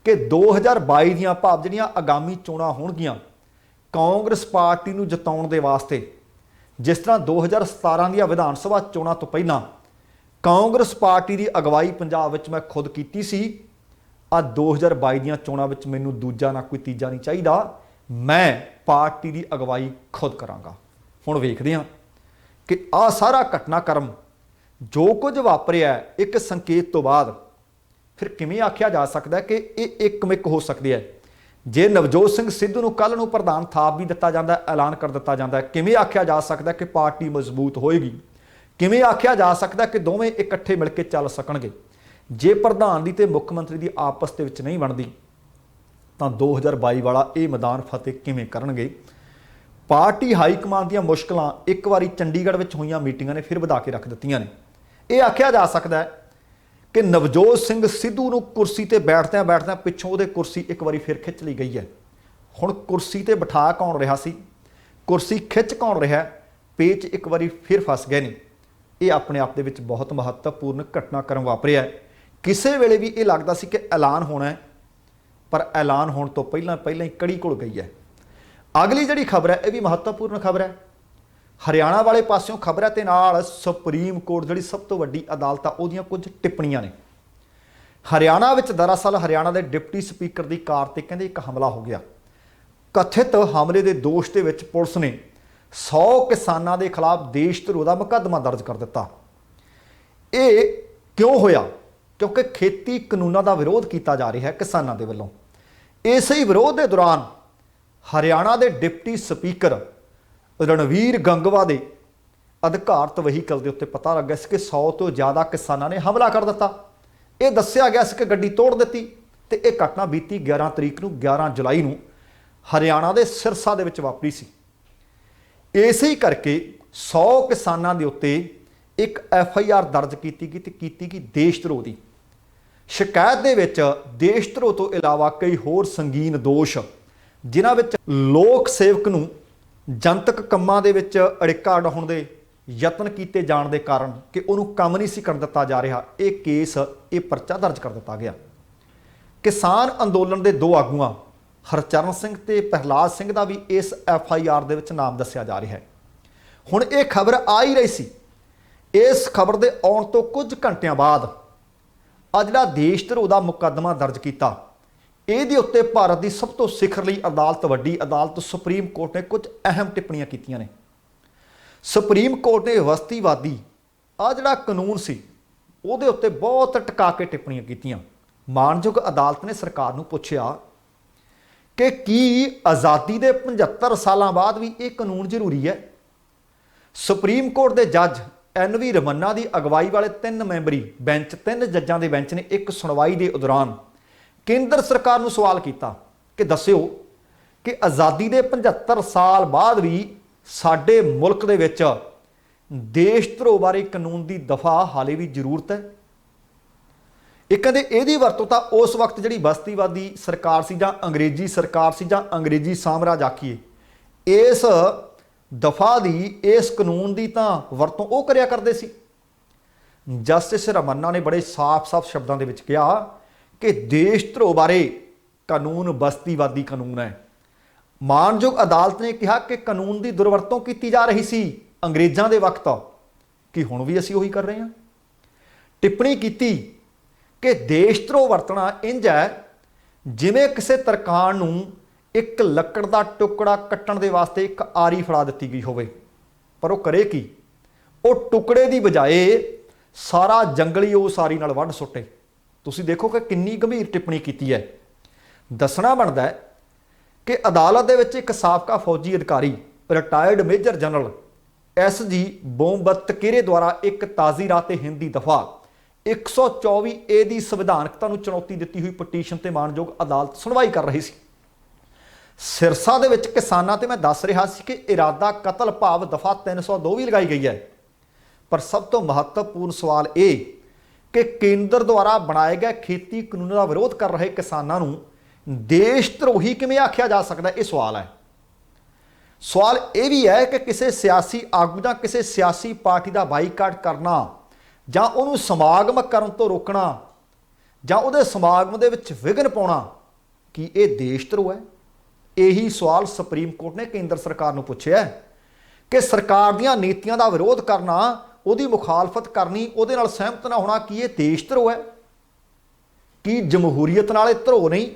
ਕਿ 2022 ਦੀਆਂ ਭਾਵ ਜਿਹੜੀਆਂ ਆਗਾਮੀ ਚੋਣਾਂ ਹੋਣਗੀਆਂ, ਕਾਂਗਰਸ ਪਾਰਟੀ ਨੂੰ ਜਿਤਾਉਣ ਦੇ ਵਾਸਤੇ, ਜਿਸ ਤਰ੍ਹਾਂ 2017 ਦੀਆਂ ਵਿਧਾਨ ਸਭਾ ਚੋਣਾਂ ਤੋਂ ਪਹਿਲਾਂ ਕਾਂਗਰਸ ਪਾਰਟੀ ਦੀ ਅਗਵਾਈ ਪੰਜਾਬ ਵਿੱਚ ਮੈਂ ਖੁਦ ਕੀਤੀ ਸੀ, ਆ 2022 ਦੀਆਂ ਚੋਣਾਂ ਵਿੱਚ ਮੈਨੂੰ ਦੂਜਾ ਨਾ ਕੋਈ ਤੀਜਾ ਨਹੀਂ ਚਾਹੀਦਾ, ਮੈਂ ਪਾਰਟੀ ਦੀ ਅਗਵਾਈ ਖੁਦ ਕਰਾਂਗਾ। ਹੁਣ ਵੇਖਦੇ ਹਾਂ ਕਿ ਆਹ ਸਾਰਾ ਘਟਨਾਕ੍ਰਮ ਜੋ ਕੁਝ ਵਾਪਰਿਆ ਇੱਕ ਸੰਕੇਤ ਤੋਂ ਬਾਅਦ ਫਿਰ ਕਿਵੇਂ ਆਖਿਆ ਜਾ ਸਕਦਾ ਕਿ ਇਹ ਇੱਕਮਿਕ ਹੋ ਸਕਦੀ ਹੈ। ਜੇ ਨਵਜੋਤ ਸਿੰਘ ਸਿੱਧੂ ਨੂੰ ਕੱਲ੍ਹ ਨੂੰ ਪ੍ਰਧਾਨ ਥਾਪ ਵੀ ਦਿੱਤਾ ਜਾਂਦਾ, ਐਲਾਨ ਕਰ ਦਿੱਤਾ ਜਾਂਦਾ, ਕਿਵੇਂ ਆਖਿਆ ਜਾ ਸਕਦਾ ਕਿ ਪਾਰਟੀ ਮਜ਼ਬੂਤ ਹੋਏਗੀ? ਕਿਵੇਂ ਆਖਿਆ ਜਾ ਸਕਦਾ ਕਿ ਦੋਵੇਂ ਇਕੱਠੇ ਮਿਲ ਕੇ ਚੱਲ ਸਕਣਗੇ? ਜੇ ਪ੍ਰਧਾਨ ਦੀ ਤੇ ਮੁੱਖ ਮੰਤਰੀ ਦੀ ਆਪਸ ਦੇ ਵਿੱਚ ਨਹੀਂ ਬਣਦੀ ਤਾਂ 2022 ਵਾਲਾ ਇਹ ਮੈਦਾਨ ਫਤਿਹ ਕਿਵੇਂ ਕਰਨਗੇ? ਪਾਰਟੀ ਹਾਈ ਕਮਾਨ ਦੀਆਂ ਮੁਸ਼ਕਲਾਂ ਇੱਕ ਵਾਰੀ ਚੰਡੀਗੜ੍ਹ ਵਿੱਚ ਹੋਈਆਂ ਮੀਟਿੰਗਾਂ ਨੇ ਫਿਰ ਵਧਾ ਕੇ ਰੱਖ ਦਿੱਤੀਆਂ ਨੇ। ਇਹ ਆਖਿਆ ਜਾ ਸਕਦਾ ਹੈ ਕਿ ਨਵਜੋਤ ਸਿੰਘ ਸਿੱਧੂ ਨੂੰ ਕੁਰਸੀ ਤੇ ਬੈਠਦਿਆਂ ਪਿੱਛੋਂ ਉਹਦੇ ਕੁਰਸੀ ਇੱਕ ਵਾਰੀ ਫਿਰ ਖਿੱਚ ਲਈ ਗਈ ਹੈ। ਹੁਣ ਕੁਰਸੀ ਤੇ ਬਿਠਾ ਕੌਣ ਰਿਹਾ ਸੀ, ਕੁਰਸੀ ਖਿੱਚ ਕੌਣ ਰਿਹਾ, ਪੇਚ ਇੱਕ ਵਾਰੀ ਫਿਰ ਫਸ ਗਏ ਨੇ। ਇਹ ਆਪਣੇ ਆਪ ਦੇ ਵਿੱਚ ਬਹੁਤ ਮਹੱਤਵਪੂਰਨ ਘਟਨਾਕ੍ਰਮ ਵਾਪਰਿਆ ਹੈ। ਕਿਸੇ ਵੇਲੇ ਵੀ ਇਹ ਲੱਗਦਾ ਸੀ ਕਿ ਐਲਾਨ ਹੋਣਾ ਹੈ, ਪਰ ਐਲਾਨ ਹੋਣ ਤੋਂ ਪਹਿਲਾਂ ਹੀ ਕੜੀ ਘੁਲ ਗਈ ਹੈ। ਅਗਲੀ ਜਿਹੜੀ ਖਬਰ ਹੈ ਇਹ ਵੀ ਮਹੱਤਵਪੂਰਨ ਖਬਰ ਹੈ। ਹਰਿਆਣਾ ਵਾਲੇ ਪਾਸਿਓਂ ਖਬਰ ਹੈ ਤੇ ਨਾਲ ਸੁਪਰੀਮ ਕੋਰਟ ਜਿਹੜੀ ਸਭ ਤੋਂ ਵੱਡੀ ਅਦਾਲਤ ਆ ਉਹਦੀਆਂ ਕੁਝ ਟਿੱਪਣੀਆਂ ਨੇ। ਹਰਿਆਣਾ ਵਿੱਚ ਦਰਅਸਲ ਹਰਿਆਣਾ ਦੇ ਡਿਪਟੀ ਸਪੀਕਰ ਦੀ ਕਾਰ ਤੇ ਕਹਿੰਦੇ ਇੱਕ ਹਮਲਾ ਹੋ ਗਿਆ। ਕਥਿਤ ਹਮਲੇ ਦੇ ਦੋਸ਼ ਦੇ ਵਿੱਚ ਪੁਲਿਸ ਨੇ 100 ਕਿਸਾਨਾਂ ਦੇ ਖਿਲਾਫ ਦੇਸ਼ ਧਰੋਹ ਦਾ ਮੁਕੱਦਮਾ ਦਰਜ ਕਰ ਦਿੱਤਾ। ਇਹ ਕਿਉਂ ਹੋਇਆ? ਕਿਉਂਕਿ ਖੇਤੀ ਕਾਨੂੰਨਾਂ ਦਾ ਵਿਰੋਧ ਕੀਤਾ ਜਾ ਰਿਹਾ ਹੈ ਕਿਸਾਨਾਂ ਦੇ ਵੱਲੋਂ। ਇਸੇ ਹੀ ਵਿਰੋਧ ਦੇ ਦੌਰਾਨ ਹਰਿਆਣਾ ਦੇ ਡਿਪਟੀ ਸਪੀਕਰ ਰਣਵੀਰ ਗੰਗਵਾ ਦੇ ਅਧਿਕਾਰਤ ਵਹੀਕਲ ਦੇ ਉੱਤੇ ਪਤਾ ਲੱਗਿਆ ਸੀ ਕਿ 100 ਤੋਂ ਜ਼ਿਆਦਾ ਕਿਸਾਨਾਂ ਨੇ ਹਮਲਾ ਕਰ ਦਿੱਤਾ। ਇਹ ਦੱਸਿਆ ਗਿਆ ਸੀ ਕਿ ਗੱਡੀ ਤੋੜ ਦਿੱਤੀ ਤੇ ਇਹ ਘਟਨਾ ਬੀਤੀ 11 ਜੁਲਾਈ ਨੂੰ ਹਰਿਆਣਾ ਦੇ ਸਿਰਸਾ ਦੇ ਵਿੱਚ ਵਾਪਰੀ ਸੀ। ਇਸੇ ਹੀ ਕਰਕੇ 100 ਕਿਸਾਨਾਂ ਦੇ ਉੱਤੇ ਇੱਕ FIR ਦਰਜ ਕੀਤੀ ਗਈ ਤੇ ਕੀਤੀ ਗਈ ਦੇਸ਼ ਧਰੋਹ ਦੀ। ਸ਼ਿਕਾਇਤ ਦੇ ਵਿੱਚ ਦੇਸ਼ ਧਰੋਹ ਤੋਂ ਇਲਾਵਾ ਕਈ ਹੋਰ ਸੰਗੀਨ ਦੋਸ਼, ਜਿਨ੍ਹਾਂ ਵਿੱਚ ਲੋਕ ਸੇਵਕ ਨੂੰ ਜਨਤਕ ਕੰਮਾਂ ਦੇ ਵਿੱਚ ਅੜਿੱਕਾ ਅਡਾਉਣ ਦੇ ਯਤਨ ਕੀਤੇ ਜਾਣ ਦੇ ਕਾਰਨ ਕਿ ਉਹਨੂੰ ਕੰਮ ਨਹੀਂ ਸੀ ਕਰਨ ਦਿੱਤਾ ਜਾ ਰਿਹਾ, ਇਹ ਪਰਚਾ ਦਰਜ ਕਰ ਦਿੱਤਾ ਗਿਆ। ਕਿਸਾਨ ਅੰਦੋਲਨ ਦੇ ਦੋ ਆਗੂਆਂ ਹਰਚਰਨ ਸਿੰਘ ਤੇ ਪ੍ਰਹਲਾਦ ਸਿੰਘ ਦਾ ਵੀ ਇਸ FIR ਦੇ ਵਿੱਚ ਨਾਮ ਦੱਸਿਆ ਜਾ ਰਿਹਾ ਹੈ। ਹੁਣ ਇਹ ਖਬਰ ਆ ਹੀ ਰਹੀ ਸੀ। ਇਸ ਖਬਰ ਦੇ ਆਉਣ ਤੋਂ ਕੁਝ ਘੰਟਿਆਂ ਬਾਅਦ ਆ ਜਿਹੜਾ ਦੇਸ਼ ਧਰੋਹ ਦਾ ਮੁਕੱਦਮਾ ਦਰਜ ਕੀਤਾ, ਇਹਦੇ ਉੱਤੇ ਭਾਰਤ ਦੀ ਸਭ ਤੋਂ ਸਿਖਰਲੀ ਅਦਾਲਤ, ਵੱਡੀ ਅਦਾਲਤ ਸੁਪਰੀਮ ਕੋਰਟ ਨੇ ਕੁਝ ਅਹਿਮ ਟਿੱਪਣੀਆਂ ਕੀਤੀਆਂ ਨੇ। ਸੁਪਰੀਮ ਕੋਰਟ ਨੇ ਵਸਤੀਵਾਦੀ ਆ ਜਿਹੜਾ ਕਾਨੂੰਨ ਸੀ ਉਹਦੇ ਉੱਤੇ ਬਹੁਤ ਟਿਕਾ ਕੇ ਟਿੱਪਣੀਆਂ ਕੀਤੀਆਂ। ਮਾਣਯੋਗ ਅਦਾਲਤ ਨੇ ਸਰਕਾਰ ਨੂੰ ਪੁੱਛਿਆ ਕਿ ਕੀ ਆਜ਼ਾਦੀ ਦੇ 75 ਸਾਲਾਂ ਬਾਅਦ ਵੀ ਇਹ ਕਾਨੂੰਨ ਜ਼ਰੂਰੀ ਹੈ? ਸੁਪਰੀਮ ਕੋਰਟ ਦੇ ਜੱਜ NV ਰਮੰਨਾ ਦੀ ਅਗਵਾਈ ਵਾਲੇ 3 ਮੈਂਬਰੀ ਬੈਂਚ, 3 ਜੱਜਾਂ ਦੇ ਬੈਂਚ ਨੇ ਇੱਕ ਸੁਣਵਾਈ ਦੇ ਦੌਰਾਨ ਕੇਂਦਰ ਸਰਕਾਰ ਨੂੰ ਸਵਾਲ ਕੀਤਾ ਕਿ ਦੱਸਿਓ ਕਿ ਆਜ਼ਾਦੀ ਦੇ 75 ਸਾਲ ਬਾਅਦ ਵੀ ਸਾਡੇ ਮੁਲਕ ਦੇ ਵਿੱਚ ਦੇਸ਼ ਧਰੋਹ ਬਾਰੇ ਕਾਨੂੰਨ ਦੀ ਦਫਾ ਹਾਲੇ ਵੀ ਜ਼ਰੂਰਤ ਹੈ। ਇਹ ਕਹਿੰਦੇ ਇਹਦੀ ਵਰਤੋਂ ਤਾਂ ਉਸ ਵਕਤ ਜਿਹੜੀ ਬਸਤੀਵਾਦੀ ਸਰਕਾਰ ਸੀ ਜਾਂ ਅੰਗਰੇਜ਼ੀ ਸਰਕਾਰ ਸੀ ਜਾਂ ਅੰਗਰੇਜ਼ੀ ਸਾਮਰਾਜ ਆਖੀਏ, ਇਸ ਦਫਾ ਦੀ, ਇਸ ਕਾਨੂੰਨ ਦੀ ਤਾਂ ਵਰਤੋਂ ਉਹ ਕਰਿਆ ਕਰਦੇ ਸੀ। ਜਸਟਿਸ ਰਮੰਨਾ ਨੇ ਬੜੇ ਸਾਫ਼ ਸ਼ਬਦਾਂ ਦੇ ਵਿੱਚ ਕਿਹਾ ਕਿ ਦੇਸ਼ ਧਰੋਹ ਬਾਰੇ ਕਾਨੂੰਨ ਬਸਤੀਵਾਦੀ ਕਾਨੂੰਨ ਹੈ। ਮਾਣਯੋਗ ਅਦਾਲਤ ਨੇ ਕਿਹਾ ਕਿ ਕਾਨੂੰਨ ਦੀ ਦੁਰਵਰਤੋਂ ਕੀਤੀ ਜਾ ਰਹੀ ਸੀ ਅੰਗਰੇਜ਼ਾਂ ਦੇ ਵਕਤ, ਕਿ ਹੁਣ ਵੀ ਅਸੀਂ ਉਹੀ ਕਰ ਰਹੇ ਹਾਂ। ਟਿੱਪਣੀ ਕੀਤੀ ਕਿ ਦੇਸ਼ ਧਰੋਹ ਵਰਤਣਾ ਇੰਝ ਹੈ ਜਿਵੇਂ ਕਿਸੇ ਤਰਖਾਣ ਨੂੰ ਇੱਕ ਲੱਕੜ ਦਾ ਟੁਕੜਾ ਕੱਟਣ ਦੇ ਵਾਸਤੇ ਇੱਕ ਆਰੀ ਫੜਾ ਦਿੱਤੀ ਗਈ ਹੋਵੇ, ਪਰ ਉਹ ਕਰੇ ਕੀ? ਉਹ ਟੁਕੜੇ ਦੀ ਬਜਾਏ ਸਾਰਾ ਜੰਗਲੀ ਉਸ ਆਰੀ ਨਾਲ ਵੱਢ ਸੁੱਟੇ। ਤੁਸੀਂ ਦੇਖੋ ਕਿ ਕਿੰਨੀ ਗੰਭੀਰ ਟਿੱਪਣੀ ਕੀਤੀ ਹੈ। ਦੱਸਣਾ ਬਣਦਾ ਹੈ ਕਿ ਅਦਾਲਤ ਦੇ ਵਿੱਚ ਇੱਕ ਸਾਬਕਾ ਫੌਜੀ ਅਧਿਕਾਰੀ, ਰਿਟਾਇਰਡ ਮੇਜਰ ਜਨਰਲ SG ਬੋਮਬਤਕੀਰੇ ਦੁਆਰਾ ਇੱਕ ਤਾਜ਼ੀਰਾਤੇ ਹਿੰਦ ਦੀ ਦਫਾ 124A ਦੀ ਸੰਵਿਧਾਨਕਤਾ ਨੂੰ ਚੁਣੌਤੀ ਦਿੱਤੀ ਹੋਈ ਪਟੀਸ਼ਨ ਤੇ ਮਾਣਯੋਗ ਅਦਾਲਤ ਸੁਣਵਾਈ ਕਰ ਰਹੀ ਸੀ। ਸਿਰਸਾ ਦੇ ਵਿੱਚ ਕਿਸਾਨਾਂ ਤੇ ਮੈਂ ਦੱਸ ਰਿਹਾ ਸੀ ਕਿ ਇਰਾਦਾ ਕਤਲ ਭਾਵ ਦਫਾ 302 ਵੀ ਲਗਾਈ ਗਈ ਹੈ। ਪਰ ਸਭ ਤੋਂ ਮਹੱਤਵਪੂਰਨ ਸਵਾਲ ਇਹ ਕਿ ਕੇਂਦਰ ਦੁਆਰਾ ਬਣਾਏ ਗਏ ਖੇਤੀ ਕਾਨੂੰਨ ਦਾ ਵਿਰੋਧ ਕਰ ਰਹੇ ਕਿਸਾਨਾਂ ਨੂੰ ਦੇਸ਼ ਧਰੋਹੀ ਕਿਵੇਂ ਆਖਿਆ ਜਾ ਸਕਦਾ? ਇਹ ਸਵਾਲ ਹੈ। ਸਵਾਲ ਇਹ ਵੀ ਹੈ ਕਿ ਕਿਸੇ ਸਿਆਸੀ ਆਗੂ ਜਾਂ ਕਿਸੇ ਸਿਆਸੀ ਪਾਰਟੀ ਦਾ ਬਾਈਕਾਟ ਕਰਨਾ ਜਾਂ ਉਹਨੂੰ ਸਮਾਗਮ ਕਰਨ ਤੋਂ ਰੋਕਣਾ ਜਾਂ ਉਹਦੇ ਸਮਾਗਮ ਦੇ ਵਿੱਚ ਵਿਘਨ ਪਾਉਣਾ, ਕੀ ਇਹ ਦੇਸ਼ ਧਰੋਹ ਹੈ? ਇਹੀ ਸਵਾਲ ਸੁਪਰੀਮ ਕੋਰਟ ਨੇ ਕੇਂਦਰ ਸਰਕਾਰ ਨੂੰ ਪੁੱਛਿਆ ਕਿ ਸਰਕਾਰ ਦੀਆਂ ਨੀਤੀਆਂ ਦਾ ਵਿਰੋਧ ਕਰਨਾ, ਉਹਦੀ ਮੁਖਾਲਫਤ ਕਰਨੀ, ਉਹਦੇ ਨਾਲ ਸਹਿਮਤ ਨਾ ਹੋਣਾ, ਕੀ ਇਹ ਦੇਸ਼ ਧਰੋਹ ਹੈ? ਕੀ ਜਮਹੂਰੀਅਤ ਨਾਲ ਇਹ ਧਰੋਹ ਨਹੀਂ?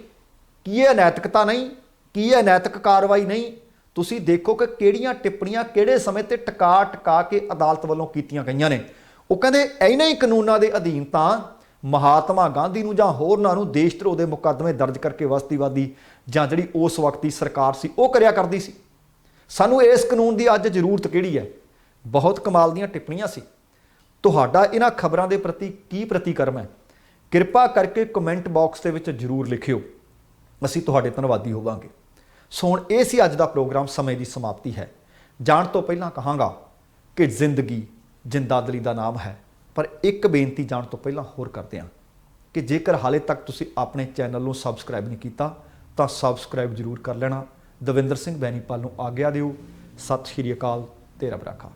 ਕੀ ਇਹ ਨੈਤਿਕਤਾ ਨਹੀਂ? ਕੀ ਇਹ ਨੈਤਿਕ ਕਾਰਵਾਈ ਨਹੀਂ? ਤੁਸੀਂ ਦੇਖੋ ਕਿ ਕਿਹੜੀਆਂ ਟਿੱਪਣੀਆਂ ਕਿਹੜੇ ਸਮੇਂ ਤੇ ਟਿਕਾ ਕੇ ਅਦਾਲਤ ਵੱਲੋਂ ਕੀਤੀਆਂ ਗਈਆਂ ਨੇ। ਉਹ ਕਹਿੰਦੇ ਇਹਨਾਂ ਹੀ ਕਾਨੂੰਨਾਂ ਦੇ ਅਧੀਨ ਤਾਂ ਮਹਾਤਮਾ ਗਾਂਧੀ ਨੂੰ ਜਾਂ ਹੋਰਨਾਂ ਨੂੰ ਦੇਸ਼ ਧਰੋਹ ਦੇ ਮੁਕੱਦਮੇ ਦਰਜ ਕਰਕੇ ਬਸਤੀਵਾਦੀ ਜਾਂ ਜਿਹੜੀ ਉਸ ਵਕਤ ਦੀ ਸਰਕਾਰ ਸੀ ਉਹ ਕਰਿਆ ਕਰਦੀ ਸੀ। ਸਾਨੂੰ ਇਸ ਕਾਨੂੰਨ ਦੀ ਅੱਜ ਜ਼ਰੂਰਤ ਕਿਹੜੀ ਹੈ? ਬਹੁਤ ਕਮਾਲ ਦੀਆਂ ਟਿੱਪਣੀਆਂ ਸੀ। ਤੁਹਾਡਾ ਇਹਨਾਂ ਖਬਰਾਂ ਦੇ ਪ੍ਰਤੀ ਕੀ ਪ੍ਰਤੀਕਰਮ ਹੈ? ਕਿਰਪਾ ਕਰਕੇ ਕਮੈਂਟ ਬਾਕਸ ਦੇ ਵਿੱਚ ਜ਼ਰੂਰ ਲਿਖਿਓ। ਅਸੀਂ ਤੁਹਾਡੇ ਧੰਨਵਾਦੀ ਹੋਵਾਂਗੇ। ਸੋ ਹੁਣ ਇਹ ਸੀ ਅੱਜ ਦਾ ਪ੍ਰੋਗਰਾਮ। ਸਮੇਂ ਦੀ ਸਮਾਪਤੀ ਹੈ। ਜਾਣ ਤੋਂ ਪਹਿਲਾਂ ਕਹਾਂਗਾ ਕਿ ਜ਼ਿੰਦਗੀ ਜਿੰਦਾਦਲੀ ਦਾ ਨਾਮ ਹੈ। ਪਰ ਇੱਕ ਬੇਨਤੀ ਜਾਣ ਤੋਂ ਪਹਿਲਾਂ ਹੋਰ ਕਰਦੇ ਹਾਂ ਕਿ ਜੇਕਰ ਹਾਲੇ ਤੱਕ ਤੁਸੀਂ ਆਪਣੇ ਚੈਨਲ ਨੂੰ ਸਬਸਕ੍ਰਾਈਬ ਨਹੀਂ ਕੀਤਾ ਤਾਂ ਸਬਸਕ੍ਰਾਈਬ ਜ਼ਰੂਰ ਕਰ ਲੈਣਾ। ਦਵਿੰਦਰ ਸਿੰਘ ਬੈਨੀਪਾਲ ਨੂੰ ਆਗਿਆ ਦਿਓ। ਸਤਿ ਸ਼੍ਰੀ ਅਕਾਲ ਤੇ ਰੱਬ ਰਾਖਾ।